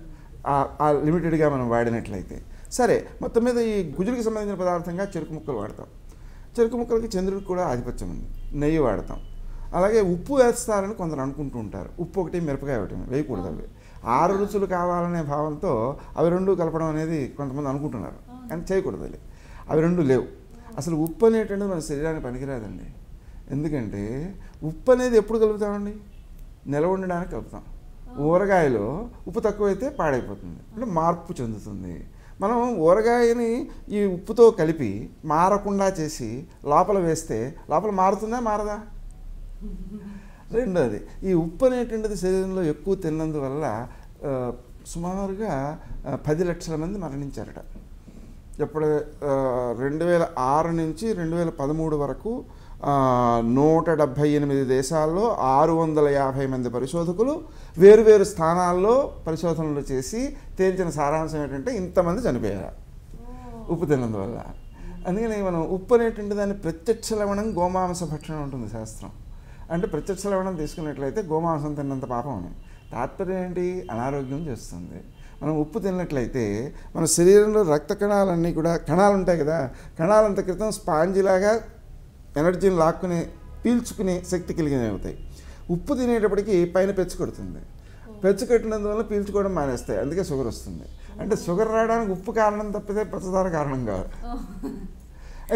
ఆ లిమిటెడ్గా మనం వాడినట్లయితే. సరే, మొత్తం మీద ఈ గుజుడికి సంబంధించిన పదార్థంగా చెరుకు ముక్కలు వాడతాం. చెరుకు ముక్కలకి చంద్రుడికి కూడా ఆధిపత్యం ఉంది. నెయ్యి వాడతాం. అలాగే ఉప్పు వేస్తారని కొందరు అనుకుంటూ ఉంటారు. ఉప్పు ఒకటి, మిరపకాయ ఒకటి వేయకూడదు. అవి 6 రుచులు కావాలనే భావంతో అవి 2 కలపడం అనేది కొంతమంది అనుకుంటున్నారు, కానీ చేయకూడదు. అవి 2 లేవు. అసలు ఉప్పు అనేటువంటిది మన శరీరానికి పనికిరాదండి. ఎందుకంటే ఉప్పు అనేది ఎప్పుడు కలుపుతామండి, నిలవ ఉండడానికి కలుపుతాం. ఊరగాయలో ఉప్పు తక్కువైతే పాడైపోతుంది, అంటే మార్పు చెందుతుంది. మనం ఊరగాయని ఈ ఉప్పుతో కలిపి మారకుండా చేసి లోపల వేస్తే లోపల మారుతుందా, మారదా? రెండోది ఈ ఉప్పు అనేటువంటిది శరీరంలో ఎక్కువ తిన్నందువల్ల సుమారుగా 10 లక్షల మంది మరణించారట. ఇప్పుడు 2006 నుంచి 2013 వరకు 178 దేశాల్లో 650 మంది పరిశోధకులు వేరువేరు స్థానాల్లో పరిశోధనలు చేసి తేల్చిన సారాంశం ఏంటంటే ఇంతమంది చనిపోయారు ఉప్పు తిన్నందువల్ల. అందుకని మనం ఉప్పు అనేటువంటి దాన్ని ప్రత్యక్ష లవణం గోమాంస భక్షణం ఉంటుంది శాస్త్రం. అంటే ప్రత్యక్ష లవణం తీసుకున్నట్లయితే గోమాంసం తిన్నంత పాపం అని. తాత్పర్యం ఏంటి? అనారోగ్యం చేస్తుంది. మనం ఉప్పు తిన్నట్లయితే మన శరీరంలో రక్త కణాలన్నీ కూడా కణాలు ఉంటాయి కదా, కణాలంత క్రితం స్పాంజిలాగా ఎనర్జీని లాక్కుని పీల్చుకునే శక్తి కలిగినవి అవుతాయి. ఉప్పు తినేటప్పటికి పైన పెచ్చు కొడుతుంది. పెచ్చు కట్టినందువల్ల పీల్చుకోవడం మానేస్తాయి. అందుకే షుగర్ వస్తుంది. అంటే షుగర్ రావడానికి ఉప్పు కారణం తప్పితే పంచదార కారణం కాదు.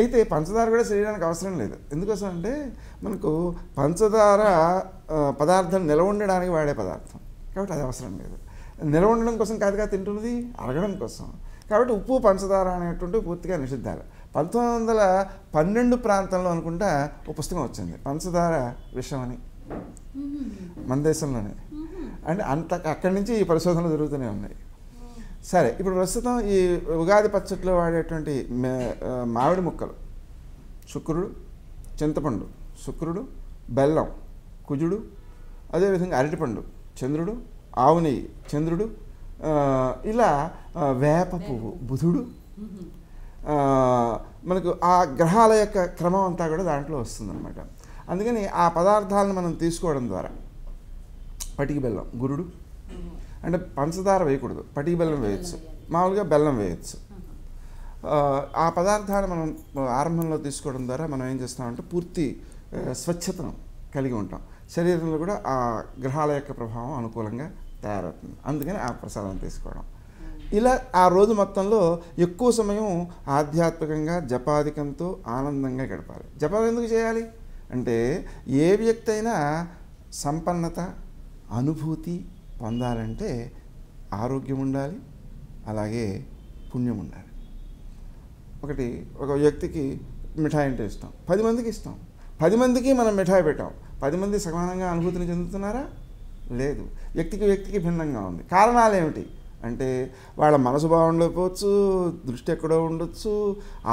అయితే పంచదార కూడా శరీరానికి అవసరం లేదు. ఎందుకోసం అంటే మనకు పంచదార పదార్థం నిల్వ ఉండడానికి వాడే పదార్థం కాబట్టి అది అవసరం లేదు. నిల్వ ఉండడం కోసం కాదుగా తింటున్నది, అరగడం కోసం. కాబట్టి ఉప్పు పంచదార అనేటువంటి పూర్తిగా నిషిద్ధాలు. 1912 ప్రాంతంలో అనుకుంటా ఒక పుస్తకం వచ్చింది, పంచదార విషం అని, మన దేశంలోనే. అంటే అక్కడి నుంచి ఈ పరిశోధనలు జరుగుతూనే ఉన్నాయి. సరే, ఇప్పుడు ప్రస్తుతం ఈ ఉగాది పచ్చట్లో వాడేటువంటి మామిడి ముక్కలు, శుక్రుడు, చింతపండు, శుక్రుడు, బెల్లం, కుజుడు, అదేవిధంగా అరటిపండు, చంద్రుడు, ఆవు నెయ్యి, చంద్రుడు, ఇలా వేప పువ్వు, బుధుడు, మనకు ఆ గ్రహాల యొక్క క్రమం అంతా కూడా దాంట్లో వస్తుందన్నమాట. అందుకని ఆ పదార్థాలను మనం తీసుకోవడం ద్వారా పటిక బెల్లం, గురుడు, అంటే పంచదార వేయకూడదు, పటిక బెల్లం వేయచ్చు, మామూలుగా బెల్లం వేయచ్చు. ఆ పదార్థాన్ని మనం ఆరంభంలో తీసుకోవడం ద్వారా మనం ఏం చేస్తామంటే పూర్తి స్వచ్ఛతను కలిగి ఉంటాం. శరీరంలో కూడా ఆ గ్రహాల యొక్క ప్రభావం అనుకూలంగా తయారవుతుంది. అందుకని ఆ ప్రసాదం తీసుకోవడం. ఇలా ఆ రోజు మొత్తంలో ఎక్కువ సమయం ఆధ్యాత్మికంగా జపాధికంతో ఆనందంగా గడపాలి. జపాలు ఎందుకు చేయాలి అంటే ఏ వ్యక్తి అయినా సంపన్నత, అనుభూతి పొందాలంటే ఆరోగ్యం ఉండాలి, అలాగే పుణ్యం ఉండాలి. ఒక వ్యక్తికి మిఠాయి అంటే ఇష్టం, 10 మందికి ఇష్టం, 10 మందికి మనం మిఠాయి పెట్టాం, 10 మంది సమానంగా అనుభూతిని చెందుతున్నారా? లేదు. వ్యక్తికి భిన్నంగా ఉంది. కారణాలు ఏమిటి అంటే వాళ్ళ మనసు బాగుండకపోవచ్చు, దృష్టి ఎక్కడో ఉండొచ్చు,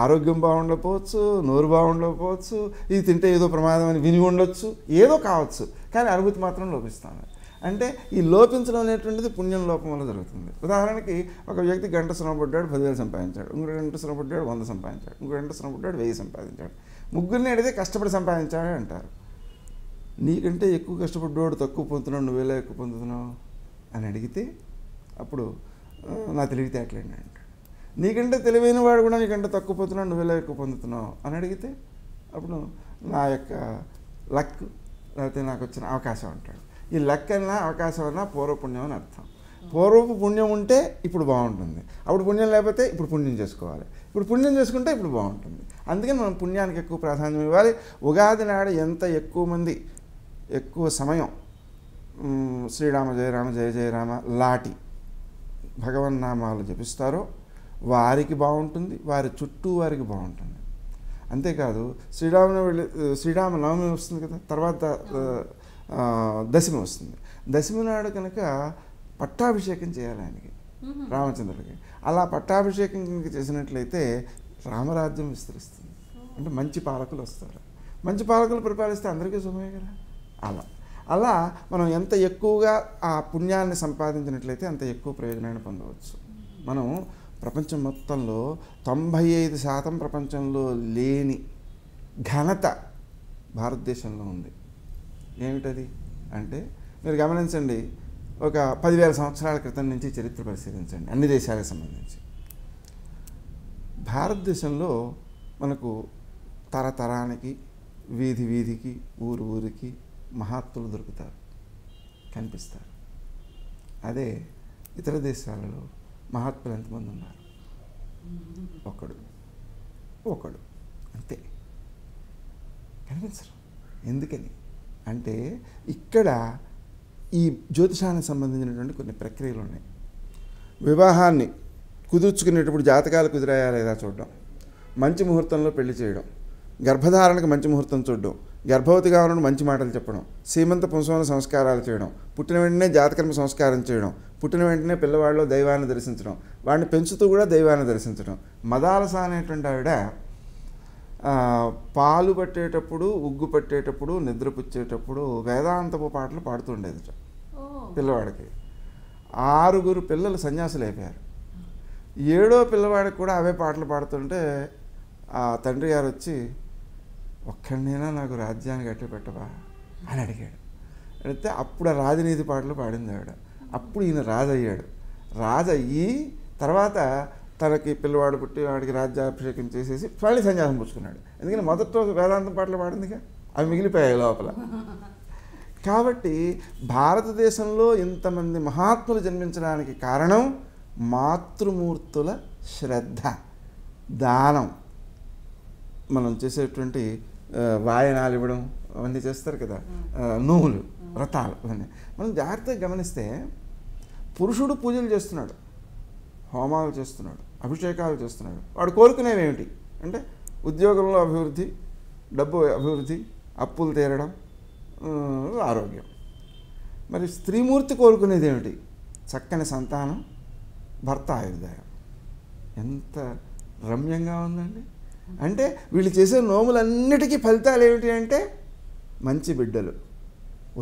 ఆరోగ్యం బాగుండకపోవచ్చు, నోరు బాగుండకపోవచ్చు, ఇది తింటే ఏదో ప్రమాదం అని విని ఉండొచ్చు, ఏదో కావచ్చు, కానీ అనుభూతి మాత్రం లోపిస్తాను. అంటే ఈ లోపించడం అనేటువంటిది పుణ్యం లోపం వల్ల జరుగుతుంది. ఉదాహరణకి ఒక వ్యక్తి గంట శ్రమపడ్డాడు, 10,000 సంపాదించాడు, ఇంకో గంట శ్రమపడ్డాడు, 100 సంపాదించాడు, ఇంకో గంట శ్రమపడ్డాడు, 1000 సంపాదించాడు. ముగ్గురిని అడిగితే కష్టపడి సంపాదించాడు అంటారు. నీకంటే ఎక్కువ కష్టపడ్డాడు తక్కువ పొందుతున్నావు, నువ్వేలా ఎక్కువ పొందుతున్నావు అని అడిగితే అప్పుడు నా తెలివితేటలేండి అంటాడు. నీకంటే తెలివైన వాడు కూడా నీకంటే తక్కువ పొందుతున్నావు, నువ్వేలా ఎక్కువ పొందుతున్నావు అని అడిగితే అప్పుడు నా యొక్క లక్, లేకపోతే నాకు వచ్చిన అవకాశం అంటాడు. ఈ లక్ అన్నా అవకాశం అన్నా పూర్వపుణ్యం అని అర్థం. పూర్వపు పుణ్యం ఉంటే ఇప్పుడు బాగుంటుంది, అప్పుడు పుణ్యం లేకపోతే ఇప్పుడు పుణ్యం చేసుకోవాలి, ఇప్పుడు పుణ్యం చేసుకుంటే ఇప్పుడు బాగుంటుంది. అందుకని మనం పుణ్యానికి ఎక్కువ ప్రాధాన్యం ఇవ్వాలి. ఉగాది నాడు ఎంత ఎక్కువ మంది ఎక్కువ సమయం శ్రీరామ జయ రామ జయ జయ రామ లాంటి భగవన్నామాలు జపిస్తారో వారికి బాగుంటుంది, వారి చుట్టూ వారికి బాగుంటుంది. అంతేకాదు శ్రీరామనవమి వస్తుంది కదా, తర్వాత దశమి వస్తుంది. దశమి నాడు కనుక పట్టాభిషేకం చేయాలి ఆయనకి, రామచంద్రుడికి. అలా పట్టాభిషేకం కనుక చేసినట్లయితే రామరాజ్యం విస్తరిస్తుంది. అంటే మంచి పాలకులు వస్తారు, మంచి పాలకులు పరిపాలిస్తే అందరికీ శుభమే కదా. అలా మనం ఎంత ఎక్కువగా ఆ పుణ్యాన్ని సంపాదించినట్లయితే అంత ఎక్కువ ప్రయోజనాన్ని పొందవచ్చు. మనం ప్రపంచం మొత్తంలో 95% ప్రపంచంలో లేని ఘనత భారతదేశంలో ఉంది. ఏమిటది అంటే మీరు గమనించండి, ఒక 10,000 సంవత్సరాల క్రితం నుంచి చరిత్ర పరిశీలించండి, అన్ని దేశాలకు సంబంధించి. భారతదేశంలో మనకు తరతరానికి, వీధి వీధికి, ఊరికి మహాత్ములు దొరుకుతారు, కనిపిస్తారు. అదే ఇతర దేశాలలో మహాత్ములు ఎంతమంది ఉన్నారు? ఒకడు అంతే, కనిపించరు. ఎందుకని అంటే ఇక్కడ ఈ జ్యోతిషానికి సంబంధించినటువంటి కొన్ని ప్రక్రియలు ఉన్నాయి. వివాహాన్ని కుదుర్చుకునేటప్పుడు జాతకాలు కుదిరాయా లేదా చూడడం, మంచి ముహూర్తంలో పెళ్లి చేయడం, గర్భధారణకు మంచి ముహూర్తం చూడడం, గర్భవతిగా ఉన్న మంచి మాటలు చెప్పడం, సీమంత పుంసవన సంస్కారాలు చేయడం, పుట్టిన వెంటనే జాతకర్మ సంస్కారం చేయడం, పుట్టిన వెంటనే పిల్లవాళ్ళు దైవాన్ని దర్శించడం, వాడిని పెంచుతూ కూడా దైవాన్ని దర్శించడం. మదాలస అనేటువంటి ఆవిడ పాలు పట్టేటప్పుడు, ఉగ్గు పట్టేటప్పుడు, నిద్రపుచ్చేటప్పుడు వేదాంతపు పాటలు పాడుతుండేది పిల్లవాడికి. 6 పిల్లలు సన్యాసులు అయిపోయారు. 7వ పిల్లవాడికి కూడా అవే పాటలు పాడుతుంటే ఆ తండ్రి గారు వచ్చి, ఒక్కడినైనా నాకు రాజ్యాన్ని గట్టి పెట్టవా అని అడిగాడు. అడిగితే అప్పుడు ఆ రాజనీతి పాటలు పాడింది ఆవిడ. అప్పుడు ఈయన రాజు అయ్యాడు. రాజు అయ్యి తర్వాత తనకి పిల్లవాడు పుట్టి వాడికి రాజ్యాభిషేకం చేసేసి మళ్ళీ సన్యాసం పుచ్చుకున్నాడు. ఎందుకంటే మొదట్లో వేదాంతం పాటలు పాడిందిగా, అవి మిగిలిపోయాయి లోపల. కాబట్టి భారతదేశంలో ఇంతమంది మహాత్ములు జన్మించడానికి కారణం మాతృమూర్తుల శ్రద్ధ, దానం, మనం చేసేటువంటి వాయనాలు ఇవ్వడం, అవన్నీ చేస్తారు కదా, నోములు, వ్రతాలు, అవన్నీ మనం జాగ్రత్తగా గమనిస్తే పురుషుడు పూజలు చేస్తున్నాడు, హోమాలు చేస్తున్నాడు, అభిషేకాలు చేస్తున్నాడు. వాడు కోరుకునేవి ఏమిటి అంటే ఉద్యోగంలో అభివృద్ధి, డబ్బు అభివృద్ధి, అప్పులు తీరడం, ఆరోగ్యం. మరి స్త్రీమూర్తి కోరుకునేది ఏమిటి? చక్కని సంతానం, భర్త ఆయుర్దాయం. ఎంత రమ్యంగా ఉందండి. అంటే వీళ్ళు చేసే నోములన్నిటికీ ఫలితాలు ఏమిటి అంటే మంచి బిడ్డలు,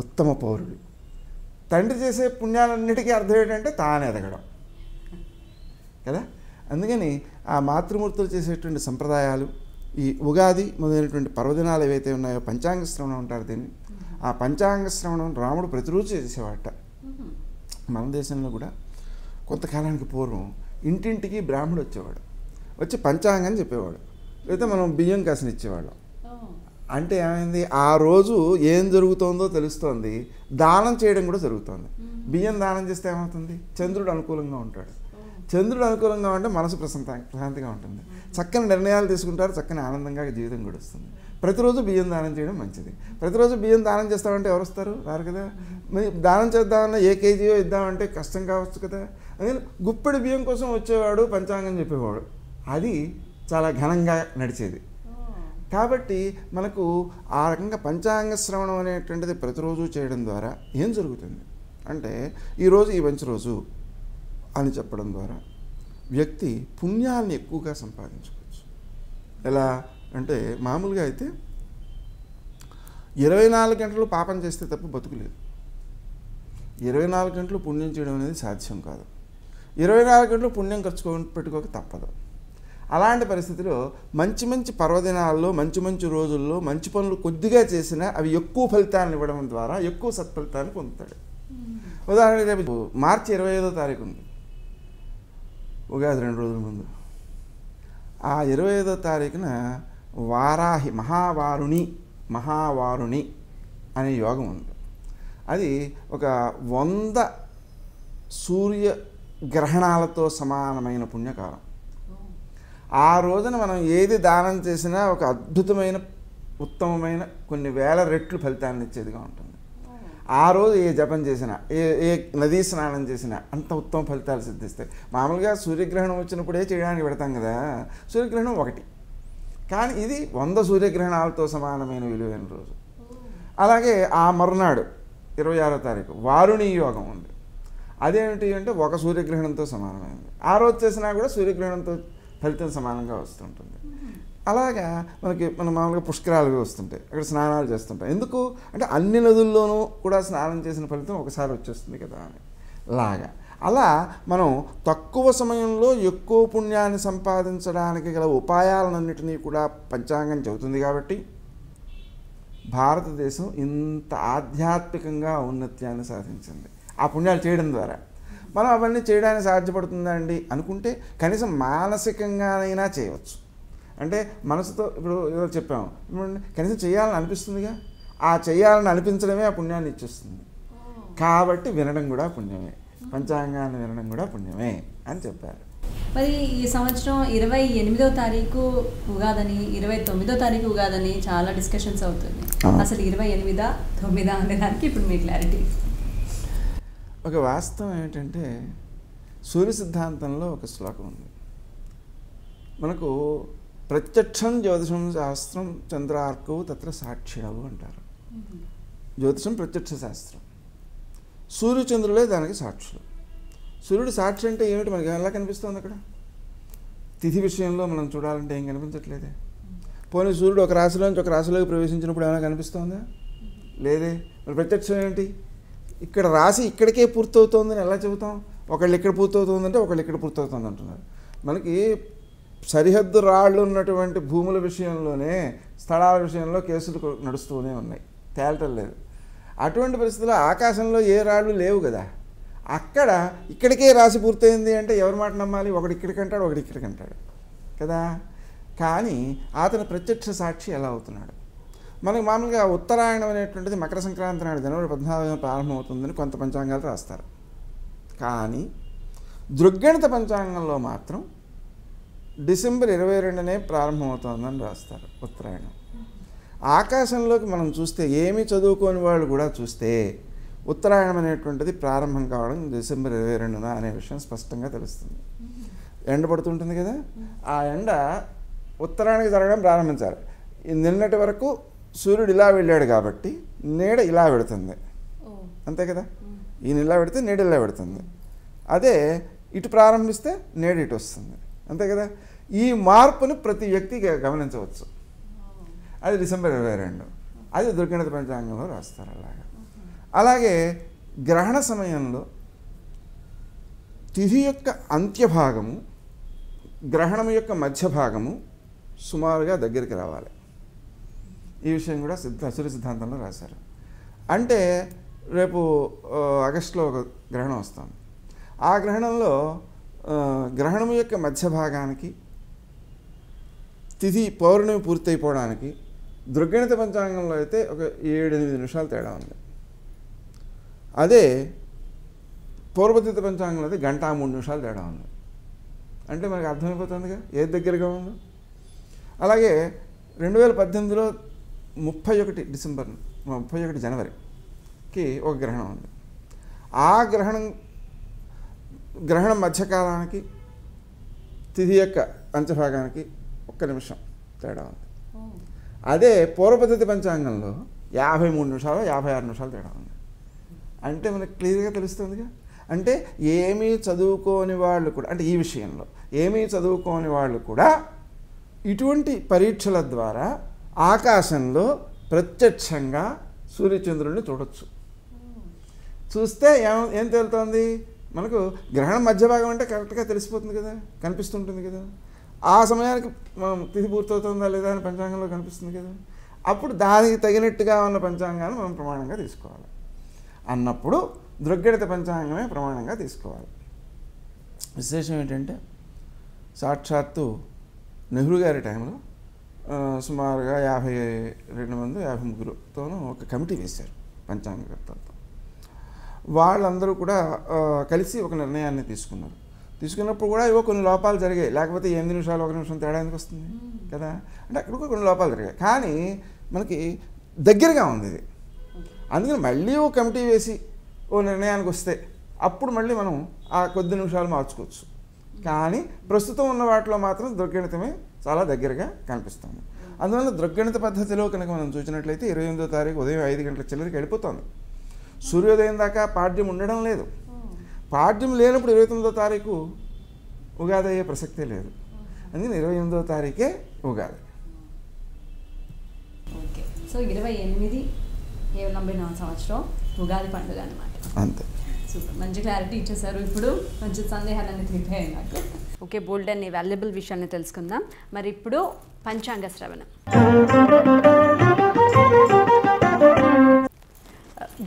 ఉత్తమ పౌరులు. తండ్రి చేసే పుణ్యాలన్నిటికీ అర్థం ఏంటంటే తాను ఎదగడం కదా. అందుకని ఆ మాతృమూర్తులు చేసేటువంటి సంప్రదాయాలు, ఈ ఉగాది మొదలైనటువంటి పర్వదినాలు ఏవైతే ఉన్నాయో, పంచాంగ శ్రవణం అంటారు దీన్ని. ఆ పంచాంగ శ్రవణం రాముడు ప్రతిరోజు చేసేవాట. మన దేశంలో కూడా కొంతకాలానికి పూర్వం ఇంటింటికి బ్రాహ్మడు వచ్చేవాడు, వచ్చి పంచాంగం చెప్పేవాడు, లేకపోతే మనం బియ్యం కాసిన ఇచ్చేవాళ్ళం. అంటే ఏమైంది, ఆ రోజు ఏం జరుగుతుందో తెలుస్తోంది, దానం చేయడం కూడా జరుగుతుంది. బియ్యం దానం చేస్తే ఏమవుతుంది, చంద్రుడు అనుకూలంగా ఉంటాడు. చంద్రుడు అనుకూలంగా ఉంటే మనసు ప్రశాంతిగా ఉంటుంది, చక్కని నిర్ణయాలు తీసుకుంటారు, చక్కని ఆనందంగా జీవితం గడుస్తుంది. ప్రతిరోజు బియ్యం దానం చేయడం మంచిది. ప్రతిరోజు బియ్యం దానం చేస్తామంటే ఎవరు వస్తారు? రారు కదా. దానం చేద్దామన్నా ఏ కేజీయో ఇద్దామంటే కష్టం కావచ్చు కదా. అందుకని గుప్పెడు బియ్యం కోసం వచ్చేవాడు, పంచాంగం చెప్పేవాడు. అది చాలా ఘనంగా నడిచేది. కాబట్టి మనకు ఆ రకంగా పంచాంగ శ్రవణం అనేటువంటిది ప్రతిరోజు చేయడం ద్వారా ఏం జరుగుతుంది అంటే, ఈరోజు ఈ మంచి రోజు అని చెప్పడం ద్వారా వ్యక్తి పుణ్యాన్ని ఎక్కువగా సంపాదించుకోవచ్చు. ఎలా అంటే, మామూలుగా అయితే 24 గంటలు పాపం చేస్తే తప్ప బతుకులేదు. 24 గంటలు పుణ్యం చేయడం అనేది సాధ్యం కాదు. 24 గంటలు పుణ్యం పెట్టుకోక తప్పదు. అలాంటి పరిస్థితిలో మంచి మంచి పర్వదినాల్లో, మంచి మంచి రోజుల్లో మంచి పనులు కొద్దిగా చేసినా అవి ఎక్కువ ఫలితాన్ని ఇవ్వడం ద్వారా ఎక్కువ సత్ఫలితాన్ని పొందుతాడు. ఉదాహరణకి రేపు మార్చి 25వ తారీఖు ఉంది, ఉగాది 2 రోజుల ముందు. ఆ 25వ తారీఖున వారాహి మహావారుణి అనే యోగం ఉంది. అది ఒక 100 సూర్యగ్రహణాలతో సమానమైన పుణ్యకాలం. ఆ రోజున మనం ఏది దానం చేసినా ఒక అద్భుతమైన, ఉత్తమమైన, కొన్ని వేల రెట్లు ఫలితాన్ని ఇచ్చేదిగా ఉంటుంది. ఆ రోజు ఏ జపం చేసినా, ఏ నదీ స్నానం చేసినా అంత ఉత్తమ ఫలితాలు సిద్ధిస్తాయి. మామూలుగా సూర్యగ్రహణం వచ్చినప్పుడే చేయడానికి పెడతాం కదా, సూర్యగ్రహణం 1, కానీ ఇది 100 సూర్యగ్రహణాలతో సమానమైన విలువైన రోజు. అలాగే ఆ మరునాడు 26వ తారీఖు వారుణి యోగం ఉంది. అదేమిటి అంటే 1 సూర్యగ్రహణంతో సమానమైనది. ఆ రోజు చేసినా కూడా సూర్యగ్రహణంతో ఫలితం సమానంగా వస్తుంటుంది. అలాగా మన మామూలుగా పుష్కరాలు వస్తుంటాయి, అక్కడ స్నానాలు చేస్తుంటాం. ఎందుకు అంటే అన్ని నదుల్లోనూ కూడా స్నానం చేసిన ఫలితం ఒకసారి వచ్చేస్తుంది కదా అని. అలా మనం తక్కువ సమయంలో ఎక్కువ పుణ్యాన్ని సంపాదించడానికి గల ఉపాయాలన్నింటినీ కూడా పంచాంగం చెబుతుంది. కాబట్టి భారతదేశం ఇంత ఆధ్యాత్మికంగా ఔన్నత్యాన్ని సాధించింది ఆ పుణ్యాలు చేయడం ద్వారా. మనం అవన్నీ చేయడానికి సాధ్యపడుతుందా అండి అనుకుంటే కనీసం మానసికంగానైనా చేయవచ్చు. అంటే మనసుతో ఇప్పుడు ఏదో చెప్పాము, కనీసం చేయాలని అనిపిస్తుందిగా, ఆ చేయాలని అనిపించడమే ఆ పుణ్యాన్ని ఇచ్చేస్తుంది. కాబట్టి వినడం కూడా పుణ్యమే, పంచాంగాన్ని వినడం కూడా పుణ్యమే అని చెప్పారు. మరి ఈ సంవత్సరం 28వ తారీఖు ఉగాదని, 29వ తారీఖు ఉగాదని చాలా డిస్కషన్స్ అవుతుంది. అసలు 28 9 అనే దానికి ఇప్పుడు మీ క్లారిటీ. ఒక వాస్తవం ఏంటంటే, సూర్య సిద్ధాంతంలో ఒక శ్లోకం ఉంది. మనకు ప్రత్యక్షం జ్యోతిషం శాస్త్రం చంద్రార్కవు తత్ర సాక్షిణవు అంటారు. జ్యోతిషం ప్రత్యక్ష శాస్త్రం, సూర్యచంద్రులే దానికి సాక్షులు. సూర్యుడు సాక్షి అంటే ఏమిటి? మనకి ఎలా కనిపిస్తుంది అక్కడ? తిథి విషయంలో మనం చూడాలంటే ఏం కనిపించట్లేదే. పోనీ సూర్యుడు ఒక రాశిలోంచి ఒక రాశిలోకి ప్రవేశించినప్పుడు ఏమైనా కనిపిస్తుందా? లేదే. మరి ప్రత్యక్షం ఏంటి? ఇక్కడ రాశి ఇక్కడికే పూర్తవుతోందని ఎలా చెబుతాం? ఒకళ్ళు ఇక్కడ పూర్తవుతుందంటే ఒకళ్ళు ఇక్కడ పూర్తవుతుంది అంటున్నారు. మనకి సరిహద్దు రాళ్ళు ఉన్నటువంటి భూముల విషయంలోనే స్థలాల విషయంలో కేసులు నడుస్తూనే ఉన్నాయి, తేలటం లేదు. అటువంటి పరిస్థితుల్లో ఆకాశంలో ఏ రాళ్ళు లేవు కదా. అక్కడ ఇక్కడికే రాశి పూర్తయింది అంటే ఎవరి మాట నమ్మాలి? ఒకటి ఇక్కడికి అంటాడు, ఒకటి ఇక్కడికి అంటాడు కదా. కానీ అతను ప్రత్యక్ష సాక్షి ఎలా అవుతున్నాడు? మనకి మామూలుగా ఉత్తరాయణం అనేటువంటిది మకర సంక్రాంతి నాడు జనవరి 14న ప్రారంభమవుతుందని కొంత పంచాంగాలు రాస్తారు. కానీ దృగ్గణిత పంచాంగంలో మాత్రం డిసెంబర్ 22నే ప్రారంభమవుతుందని రాస్తారు ఉత్తరాయణం. ఆకాశంలోకి మనం చూస్తే, ఏమీ చదువుకోని వాళ్ళు కూడా చూస్తే ఉత్తరాయణం అనేటువంటిది ప్రారంభం కావడం డిసెంబర్ 22న అనే విషయం స్పష్టంగా తెలుస్తుంది. ఎండ పడుతుంటుంది కదా, ఆ ఎండ ఉత్తరాయణకి జరగడం ప్రారంభించాలి. నిన్నటి వరకు సూర్యుడు ఇలా వెళ్ళాడు కాబట్టి నీడ ఇలా పెడుతుంది, అంతే కదా. ఈయన ఇలా పెడితే నీడ ఇలా పెడుతుంది. అదే ఇటు ప్రారంభిస్తే నీడ ఇటు వస్తుంది, అంతే కదా. ఈ మార్పుని ప్రతి వ్యక్తి గమనించవచ్చు. అది డిసెంబర్ 22. అది దృగ్గణిత పంచాంగంలో రాస్తారు. అలాగే గ్రహణ సమయంలో తిథి యొక్క అంత్యభాగము గ్రహణం యొక్క మధ్య భాగము సుమారుగా దగ్గరికి రావాలి. ఈ విషయం కూడా సూర్య సిద్ధాంతంలో రాశారు. అంటే రేపు ఆగస్టులో ఒక గ్రహణం వస్తుంది. ఆ గ్రహణంలో గ్రహణం యొక్క మధ్య భాగానికి తిథి పౌర్ణమి పూర్తయిపోవడానికి దృగ్గణిత పంచాంగంలో అయితే ఒక 7-8 నిమిషాలు తేడా ఉంది. అదే పూర్వతిథి పంచాంగంలో అయితే 1:03 నిమిషాలు తేడా ఉంది. అంటే మనకు అర్థమైపోతుందిగా ఏది దగ్గరగా ఉందో. అలాగే 2018లో 31 జనవరికి ఒక గ్రహణం ఉంది. ఆ గ్రహణం మధ్యకాలానికి తిథి యొక్క అంత్యభాగానికి 1 నిమిషం తేడా ఉంది. అదే పూర్వపద్ధతి పంచాంగంలో 53 నిమిషాలు 56 నిమిషాలు తేడా ఉంది. అంటే మనకు క్లియర్గా తెలుస్తుందిగా. అంటే ఏమీ చదువుకోని వాళ్ళు కూడా, అంటే ఈ విషయంలో ఏమీ చదువుకోని వాళ్ళు కూడా ఇటువంటి పరీక్షల ద్వారా ఆకాశంలో ప్రత్యక్షంగా సూర్యచంద్రుడిని చూడొచ్చు. చూస్తే ఏం తేలుతోంది మనకు? గ్రహణం మధ్య భాగం అంటే కరెక్ట్గా తెలిసిపోతుంది కదా, కనిపిస్తుంటుంది కదా. ఆ సమయానికి మనం తిథి పూర్తవుతుందా లేదా అని పంచాంగంలో కనిపిస్తుంది కదా. అప్పుడు దానికి తగినట్టుగా ఉన్న పంచాంగాన్ని మనం ప్రమాణంగా తీసుకోవాలి. అన్నప్పుడు దృగ్గణిత పంచాంగమే ప్రమాణంగా తీసుకోవాలి. విశేషం ఏంటంటే, సాక్షాత్తు నెహ్రూ గారి టైంలో సుమారుగా 52 మంది 53తోనూ ఒక కమిటీ వేశారు పంచాంగకర్తలతో. వాళ్ళందరూ కూడా కలిసి ఒక నిర్ణయాన్ని తీసుకున్నప్పుడు కూడా ఏవో కొన్ని లోపాలు జరిగాయి. లేకపోతే 8 నిమిషాలు 1 నిమిషం తేడా ఎందుకు వస్తుంది కదా. అంటే అక్కడ కూడా కొన్ని లోపాలు జరిగాయి. కానీ మనకి దగ్గరగా ఉంది ఇది. అందుకని మళ్ళీ ఓ కమిటీ వేసి ఓ నిర్ణయానికి వస్తే అప్పుడు మళ్ళీ మనం ఆ కొద్ది నిమిషాలు మార్చుకోవచ్చు. కానీ ప్రస్తుతం ఉన్న వాటిలో మాత్రం దృగ్గణితమే చాలా దగ్గరగా కనిపిస్తుంది. అందువల్ల దృగ్గణిత పద్ధతిలో కనుక మనం చూసినట్లయితే 28వ తారీఖు ఉదయం 5 గంటల చిల్లరికి వెళ్ళిపోతుంది. సూర్యోదయం దాకా పాడ్యం ఉండడం లేదు. పాడ్యం లేనప్పుడు 29వ తారీఖు ఉగాది అయ్యే ప్రసక్తే లేదు. అందుకని 28వ తారీఖే ఉగాది. ఓకే, సో 28 49వ సంవత్సరం ఉగాది పండుగ అనమాట. అంతే. సూపర్, మంచి క్లారిటీ ఇచ్చేసారు. ఇప్పుడు కొంచెం సందేహాలన్నీ తీరిపోయాయి నాకు. ఓకే, బోల్డ్ అండ్ వాల్యుబుల్ విషయాన్ని తెలుసుకుందాం. మరి ఇప్పుడు పంచాంగ శ్రవణం.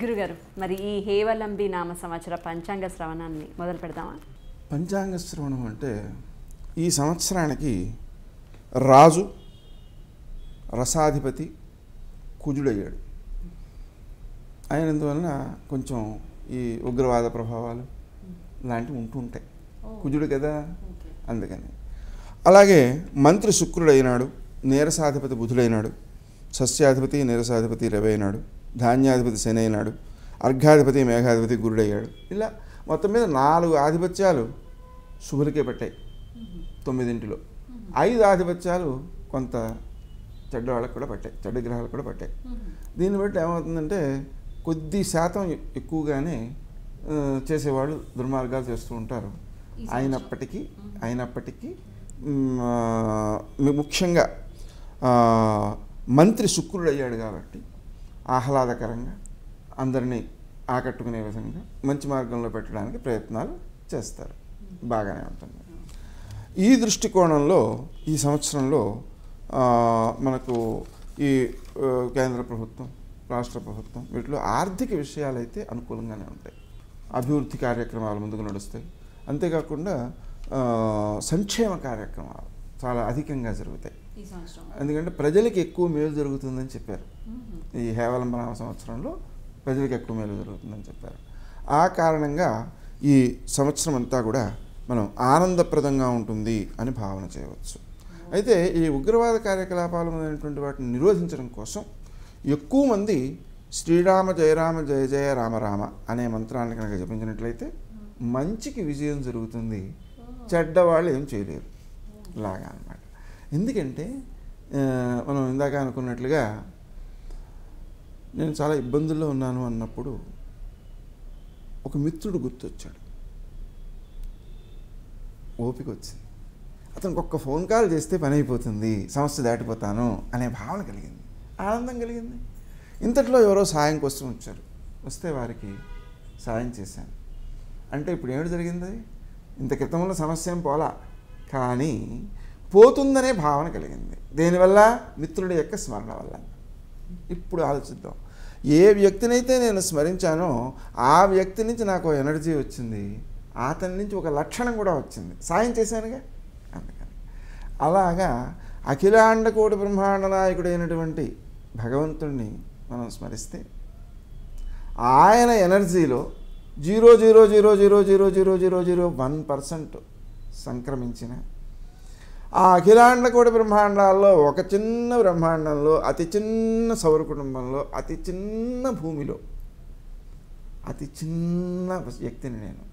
గురుగారు, మరి ఈ హేవలంబి నామ సంవత్సర పంచాంగ శ్రవణాన్ని మొదలు పెడదామా? పంచాంగ శ్రవణం అంటే ఈ సంవత్సరానికి రాజు రసాధిపతి కుజుడయ్యాడు. అయినందువలన కొంచెం ఈ ఉగ్రవాద ప్రభావాలు లాంటివి ఉంటూ ఉంటాయి. కుజుడు కదా, అందుకని. అలాగే మంత్రి శుక్రుడు అయినాడు, నీరసాధిపతి బుధుడైనాడు, సస్యాధిపతి నీరసాధిపతి రవి అయినాడు, ధాన్యాధిపతి శని అయినాడు, అర్ఘాధిపతి మేఘాధిపతి గురుడయ్యాడు. ఇలా మొత్తం మీద 4 ఆధిపత్యాలు శుభులకే పట్టాయి 9. 5 ఆధిపత్యాలు కొంత చెడ్డ వాళ్ళకు కూడా పట్టాయి, చెడ్డ గ్రహాలు కూడా పట్టాయి. దీన్ని బట్టి ఏమవుతుందంటే కొద్ది శాతం ఎక్కువగానే చేసేవాళ్ళు దుర్మార్గాలు చేస్తూ ఉంటారు. అయినప్పటికీ ముఖ్యంగా మంత్రి శుక్రుడు అయ్యాడు కాబట్టి ఆహ్లాదకరంగా అందరినీ ఆకట్టుకునే విధంగా మంచి మార్గంలో పెట్టడానికి ప్రయత్నాలు చేస్తారు. బాగానే ఉంటుంది. ఈ దృష్టికోణంలో ఈ సంవత్సరంలో మనకు ఈ కేంద్ర ప్రభుత్వం, రాష్ట్ర ప్రభుత్వం వీటిలో ఆర్థిక విషయాలైతే అనుకూలంగానే ఉంటాయి. అభివృద్ధి కార్యక్రమాలు ముందుకు నడుస్తాయి. అంతేకాకుండా సంక్షేమ కార్యక్రమాలు చాలా అధికంగా జరుగుతాయి. ఎందుకంటే ప్రజలకు ఎక్కువ మేలు జరుగుతుందని చెప్పారు. ఈ హేవలంబనామ సంవత్సరంలో ప్రజలకు ఎక్కువ మేలు జరుగుతుందని చెప్పారు. ఆ కారణంగా ఈ సంవత్సరం అంతా కూడా మనం ఆనందప్రదంగా ఉంటుంది అని భావన చేయవచ్చు. అయితే ఈ ఉగ్రవాద కార్యకలాపాలు అనేటువంటి వాటిని నిరోధించడం కోసం ఎక్కువ మంది శ్రీరామ జయరామ జయ జయ రామ రామ అనే మంత్రాన్ని కనుక జపించినట్లయితే మంచికి విజయం జరుగుతుంది, చెడ్డవాళ్ళు ఏం చేయలేరు లాగా అన్నమాట. ఎందుకంటే మనం ఇందాక అనుకున్నట్లుగా నేను చాలా ఇబ్బందుల్లో ఉన్నాను అన్నప్పుడు ఒక మిత్రుడు గుర్తొచ్చాడు. ఓపిక వచ్చింది. అతనికి ఒక్క ఫోన్ కాల్ చేస్తే పని అయిపోతుంది, సమస్య దాటిపోతాను అనే భావన కలిగింది, ఆనందం కలిగింది. ఇంతట్లో ఎవరో సాయం కోసం వచ్చారు. వస్తే వారికి సాయం చేశాను. అంటే ఇప్పుడు ఏమిటి జరిగింది? ఇంత క్రితంలో సమస్య ఏం పోలా, కానీ పోతుందనే భావన కలిగింది. దేనివల్ల? మిత్రుడి యొక్క స్మరణ వల్ల. ఇప్పుడు ఆలోచిద్దాం. ఏ వ్యక్తినైతే నేను స్మరించానో ఆ వ్యక్తి నుంచి నాకు ఎనర్జీ వచ్చింది, అతని నుంచి ఒక లక్షణం కూడా వచ్చింది, సాయం చేశానుగా. అందుకని అలాగా అఖిలాండకోటి బ్రహ్మాండ నాయకుడైనటువంటి భగవంతుడిని మనం స్మరిస్తే ఆయన ఎనర్జీలో 0.000000001% సంక్రమించిన ఆ అఖిలాండకోటి బ్రహ్మాండాల్లో ఒక చిన్న బ్రహ్మాండంలో అతి చిన్న సౌర కుటుంబంలో అతి చిన్న భూమిలో అతి చిన్న వ్యక్తిని నేను.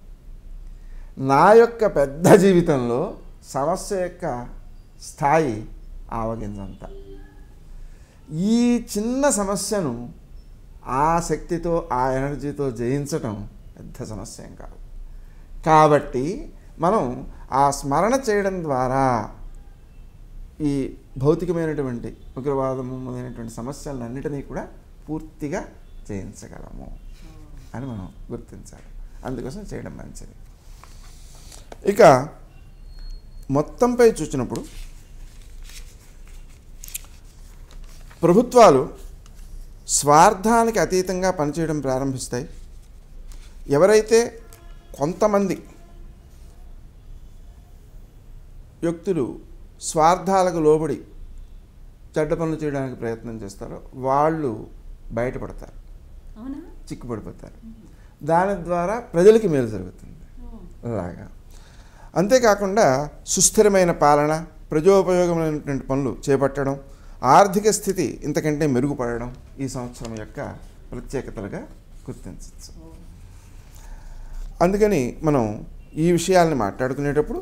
నా యొక్క పెద్ద జీవితంలో సమస్య యొక్క స్థాయి ఆవగింజంత. ఈ చిన్న సమస్యను ఆ శక్తితో ఆ ఎనర్జీతో జయించటం పెద్ద సమస్య ఏం కాదు. కాబట్టి మనం ఆ స్మరణ చేయడం ద్వారా ఈ భౌతికమైనటువంటి ఉగ్రవాదము మొదలైనటువంటి సమస్యలన్నిటినీ కూడా పూర్తిగా జయించగలము అని మనం గుర్తించాలి. అందుకోసం చేయడం మంచిది. ఇక మొత్తంపై చూసినప్పుడు ప్రభుత్వాలు స్వార్థానికి అతీతంగా పనిచేయడం ప్రారంభిస్తాయి. ఎవరైతే కొంతమంది వ్యక్తులు స్వార్థాలకు లోబడి చెడ్డ పనులు చేయడానికి ప్రయత్నం చేస్తారో వాళ్ళు బయటపడతారు, చిక్కుపడిపోతారు. దాని ద్వారా ప్రజలకి మేలు జరుగుతుంది. అలాగా అంతేకాకుండా సుస్థిరమైన పాలన, ప్రజోపయోగమైనటువంటి పనులు చేపట్టడం, ఆర్థిక స్థితి ఇంతకంటే మెరుగుపడడం ఈ సంవత్సరం యొక్క ప్రత్యేకతలుగా గుర్తించవచ్చు. అందుకని మనం ఈ విషయాల్ని మాట్లాడుకునేటప్పుడు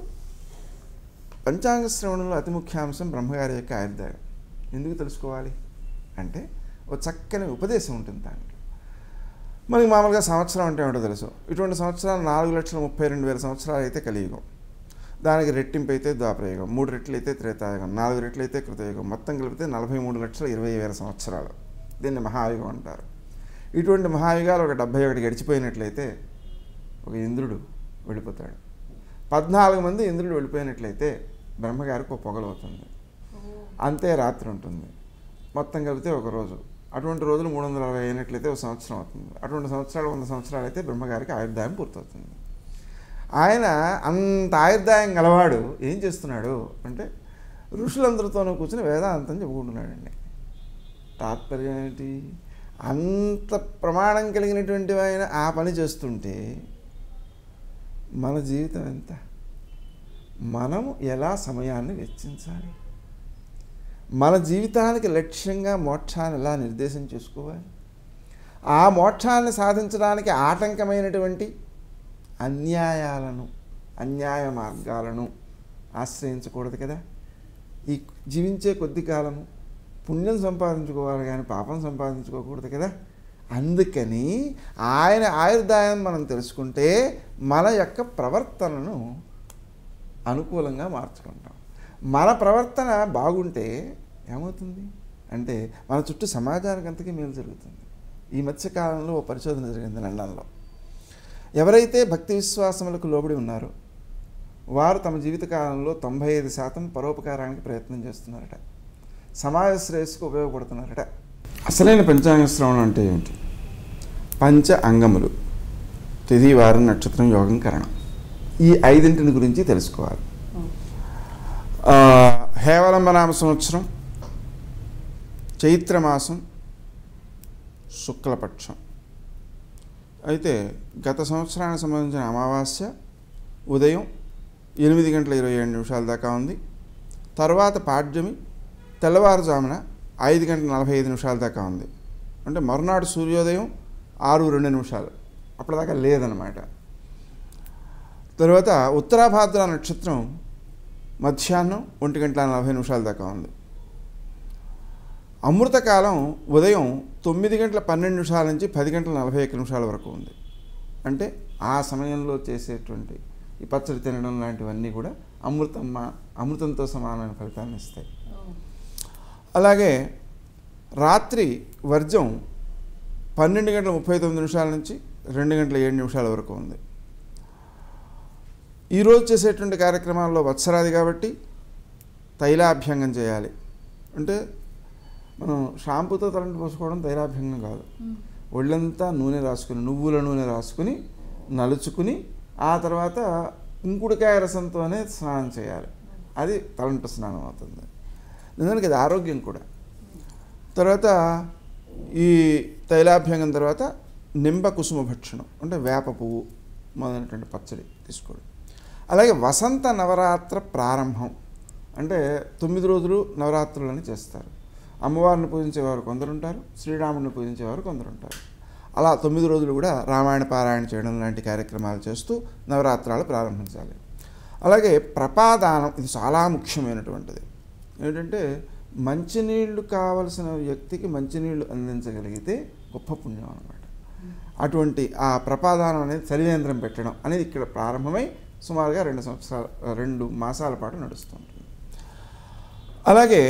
పంచాంగ శ్రవణంలో అతి ముఖ్యాంశం బ్రహ్మగారి యొక్క ఆయుర్దాయం. ఎందుకు తెలుసుకోవాలి అంటే ఒక చక్కని ఉపదేశం ఉంటుంది దాంట్లో. మనకి మామూలుగా సంవత్సరం అంటే ఏమిటో తెలుసు. ఇటువంటి సంవత్సరాలు 4,32,000 సంవత్సరాలు అయితే కలియుగం, దానికి రెట్టింపు అయితే ద్వాపరయుగం, 3 రెట్లు అయితే త్రేతాయుగం, 4 రెట్లు అయితే కృతయుగం, మొత్తం కలిపితే 43,20,000 సంవత్సరాలు. దీన్ని మహాయుగం అంటారు. ఇటువంటి మహాయుగాలు ఒక 71 గడిచిపోయినట్లయితే ఒక ఇంద్రుడు వెళ్ళిపోతాడు. 14 మంది ఇంద్రుడు వెళ్ళిపోయినట్లయితే బ్రహ్మగారికి ఒక పొగలవుతుంది. అంతే రాత్రి ఉంటుంది. మొత్తం కలిపితే ఒక రోజు. అటువంటి రోజులు 360 అయినట్లయితే ఒక సంవత్సరం అవుతుంది. అటువంటి సంవత్సరాలు 100 సంవత్సరాలు అయితే బ్రహ్మగారికి ఆయుర్దాయం పూర్తవుతుంది. ఆయన అంత ఆయుర్దాయం గలవాడు ఏం చేస్తున్నాడు అంటే ఋషులందరితోనూ కూర్చొని వేదాంతం చెప్పుకుంటున్నాడండి. తాత్పర్యం ఏంటి? అంత ప్రమాణం కలిగినటువంటి ఆయన ఆ పని చేస్తుంటే మన జీవితం ఎంత? మనం ఎలా సమయాన్ని వెచ్చించాలి? మన జీవితానికి లక్ష్యంగా మోక్షాన్ని ఎలా నిర్దేశం చేసుకోవాలి? ఆ మోక్షాన్ని సాధించడానికి ఆటంకమైనటువంటి అన్యాయ మార్గాలను ఆశ్రయించకూడదు కదా. ఈ జీవించే కొద్ది కాలము పుణ్యం సంపాదించుకోవాలి కానీ పాపం సంపాదించుకోకూడదు కదా. అందుకని ఆయన ఆయుర్దాయం మనం తెలుసుకుంటే మన యొక్క ప్రవర్తనను అనుకూలంగా మార్చుకుంటాం. మన ప్రవర్తన బాగుంటే ఏమవుతుంది అంటే మన చుట్టూ సమాజానికి అంతకీ మేలు జరుగుతుంది. ఈ మధ్యకాలంలో ఓ పరిశోధన జరిగింది లండన్లో. ఎవరైతే భక్తి విశ్వాసములకు లోబడి ఉన్నారో వారు తమ జీవితకాలంలో 95% పరోపకారానికి ప్రయత్నం చేస్తున్నారట, సమాజ శ్రేయస్సుకు ఉపయోగపడుతున్నారట. అసలైన పంచాంగ శ్రవణం అంటే ఏమిటి? పంచ అంగములు, తిథి, వారం, నక్షత్రం, యోగం, కరణం, ఈ 5 గురించి తెలుసుకోవాలి. హేవలంబనామ సంవత్సరం, చైత్రమాసం, శుక్లపక్షం. అయితే గత సంవత్సరానికి సంబంధించిన అమావాస్య ఉదయం 8:27 దాకా ఉంది. తర్వాత పాడ్యమి తెల్లవారుజామున 5:45 దాకా ఉంది. అంటే మరునాడు సూర్యోదయం 6:02 అప్పటిదాకా లేదన్నమాట. తర్వాత ఉత్తరాభాద్ర నక్షత్రం మధ్యాహ్నం 1:40 దాకా ఉంది. అమృతకాలం ఉదయం 9:12 నుంచి 10:41 వరకు ఉంది. అంటే ఆ సమయంలో చేసేటువంటి ఈ పచ్చడి తినడం లాంటివన్నీ కూడా అమృతంతో సమానమైన ఫలితాన్ని ఇస్తాయి. అలాగే రాత్రి వర్జం 12:39 నుంచి 2:07 వరకు ఉంది. ఈరోజు చేసేటువంటి కార్యక్రమాల్లో వత్సరాది కాబట్టి తైలాభ్యంగం చేయాలి. అంటే మనం షాంపూతో తలంటి పోసుకోవడం తైలాభ్యంగం కాదు. ఒళ్ళంతా నూనె రాసుకుని, నువ్వుల నూనె రాసుకుని నలుచుకుని ఆ తర్వాత ఇంకుడికాయ రసంతోనే స్నానం చేయాలి. అది తలంటు స్నానం అవుతుంది. నిజానికి అది ఆరోగ్యం కూడా. తర్వాత ఈ తైలాభ్యంగం తర్వాత నింబ కుసుమ భక్షణం అంటే వేప పువ్వు మొదలైనటువంటి పచ్చడి తీసుకోవడం. అలాగే వసంత నవరాత్ర ప్రారంభం అంటే 9 రోజులు నవరాత్రులని చేస్తారు. అమ్మవారిని పూజించేవారు కొందరుంటారు, శ్రీరాముడిని పూజించేవారు కొందరుంటారు. అలా 9 రోజులు కూడా రామాయణ పారాయణ చేయడం లాంటి కార్యక్రమాలు చేస్తూ నవరాత్రాలు ప్రారంభించాలి. అలాగే ప్రపాదానం, ఇది చాలా ముఖ్యమైనటువంటిది. ఏంటంటే మంచినీళ్ళు కావలసిన వ్యక్తికి మంచినీళ్ళు అందించగలిగితే గొప్ప పుణ్యం అన్నమాట. అటువంటి ఆ ప్రపాదానం అనేది చలివేంద్రం పెట్టడం అనేది ఇక్కడ ప్రారంభమై సుమారుగా 2 మాసాల పాటు నడుస్తుంటుంది. అలాగే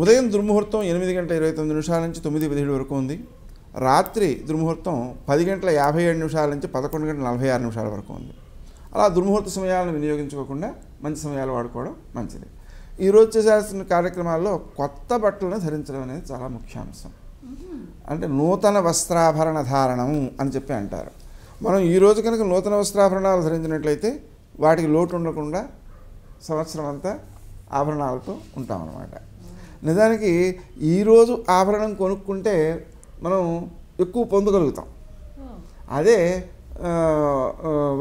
ఉదయం దుర్ముహూర్తం 8:29 నుంచి 9:17 వరకు ఉంది. రాత్రి దుర్ముహూర్తం 10:57 నుంచి 11:46 వరకు ఉంది. అలా దుర్ముహూర్త సమయాలను వినియోగించుకోకుండా మంచి సమయాలు వాడుకోవడం మంచిది. ఈరోజు చేయాల్సిన కార్యక్రమాల్లో కొత్త బట్టలను ధరించడం అనేది చాలా ముఖ్యాంశం. అంటే నూతన వస్త్రాభరణ ధారణం అని చెప్పి అంటారు. మనం ఈరోజు కనుక నూతన వస్త్రాభరణాలు ధరించినట్లయితే వాటికి లోటు ఉండకుండా సంవత్సరం అంతా ఆభరణాలతో ఉంటామన్నమాట. నిజానికి ఈరోజు ఆభరణం కొనుక్కుంటే మనం ఎక్కువ పొందగలుగుతాం. అదే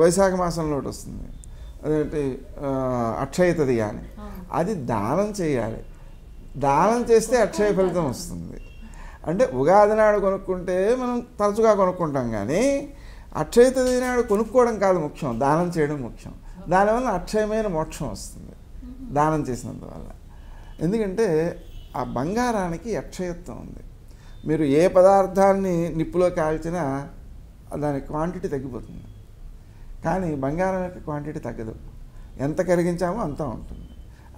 వైశాఖ మాసంలో ఒకటి వస్తుంది, అదేంటి అక్షయ తదియ అని. అది దానం చేయాలి. దానం చేస్తే అక్షయ ఫలితం వస్తుంది. అంటే ఉగాది నాడు కొనుక్కుంటే మనం తరచుగా కొనుక్కుంటాం, కానీ అక్షయ తదియ నాడు కొనుక్కోవడం కాదు ముఖ్యం, దానం చేయడం ముఖ్యం. దానివల్ల అక్షయమైన మోక్షం వస్తుంది దానం చేసినందువల్ల. ఎందుకంటే ఆ బంగారానికి అక్షయత్వం ఉంది. మీరు ఏ పదార్థాన్ని నిప్పులో కాల్చినా దాని క్వాంటిటీ తగ్గిపోతుంది, కానీ బంగారం యొక్క క్వాంటిటీ తగ్గదు. ఎంత కరిగించామో అంత ఉంటుంది.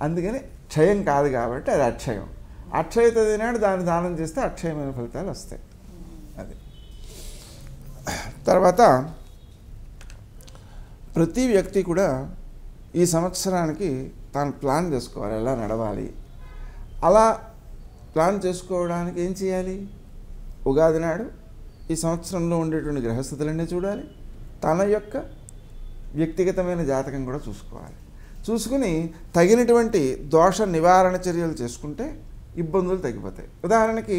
అందుకని క్షయం కాదు కాబట్టి అది అక్షయం. అక్షయ తదియ నాడు దాన్ని దానం చేస్తే అక్షయమైన ఫలితాలు వస్తాయి. అది తర్వాత ప్రతి వ్యక్తి కూడా ఈ సంవత్సరానికి తాను ప్లాన్ చేసుకోవాలి, ఎలా నడవాలి. అలా ప్లాన్ చేసుకోవడానికి ఏం చేయాలి? ఉగాది నాడు ఈ సంవత్సరంలో ఉండేటువంటి గ్రహస్థితులన్నీ చూడాలి. తన యొక్క వ్యక్తిగతమైన జాతకం కూడా చూసుకోవాలి. చూసుకుని తగినటువంటి దోష నివారణ చర్యలు చేసుకుంటే ఇబ్బందులు తగ్గిపోతాయి. ఉదాహరణకి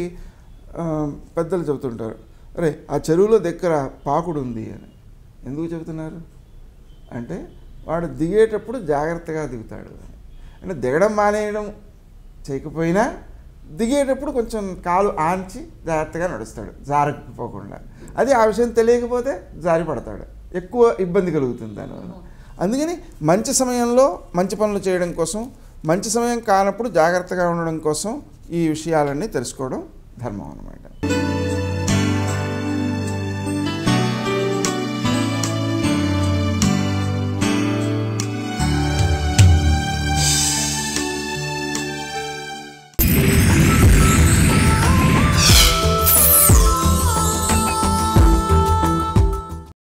పెద్దలు చెబుతుంటారు, అరే ఆ చెరువులో దగ్గర పాకుడు ఉంది అని. ఎందుకు చెబుతున్నారు అంటే వాడు దిగేటప్పుడు జాగ్రత్తగా దిగుతాడు అని. అంటే దిగడం మానేయడం చేయకపోయినా దిగేటప్పుడు కొంచెం కాలు ఆంచి జాగ్రత్తగా నడుస్తాడు, జారిపోకుండా. అది ఆ విషయం తెలియకపోతే జారి పడతాడు, ఎక్కువ ఇబ్బంది కలుగుతుంది దానివల్ల. అందుకని మంచి సమయంలో మంచి పనులు చేయడం కోసం మంచి సమయం కానప్పుడు జాగ్రత్తగా ఉండడం కోసం ఈ విషయాలన్నీ తెలుసుకోవడం ధర్మం అన్నమాట.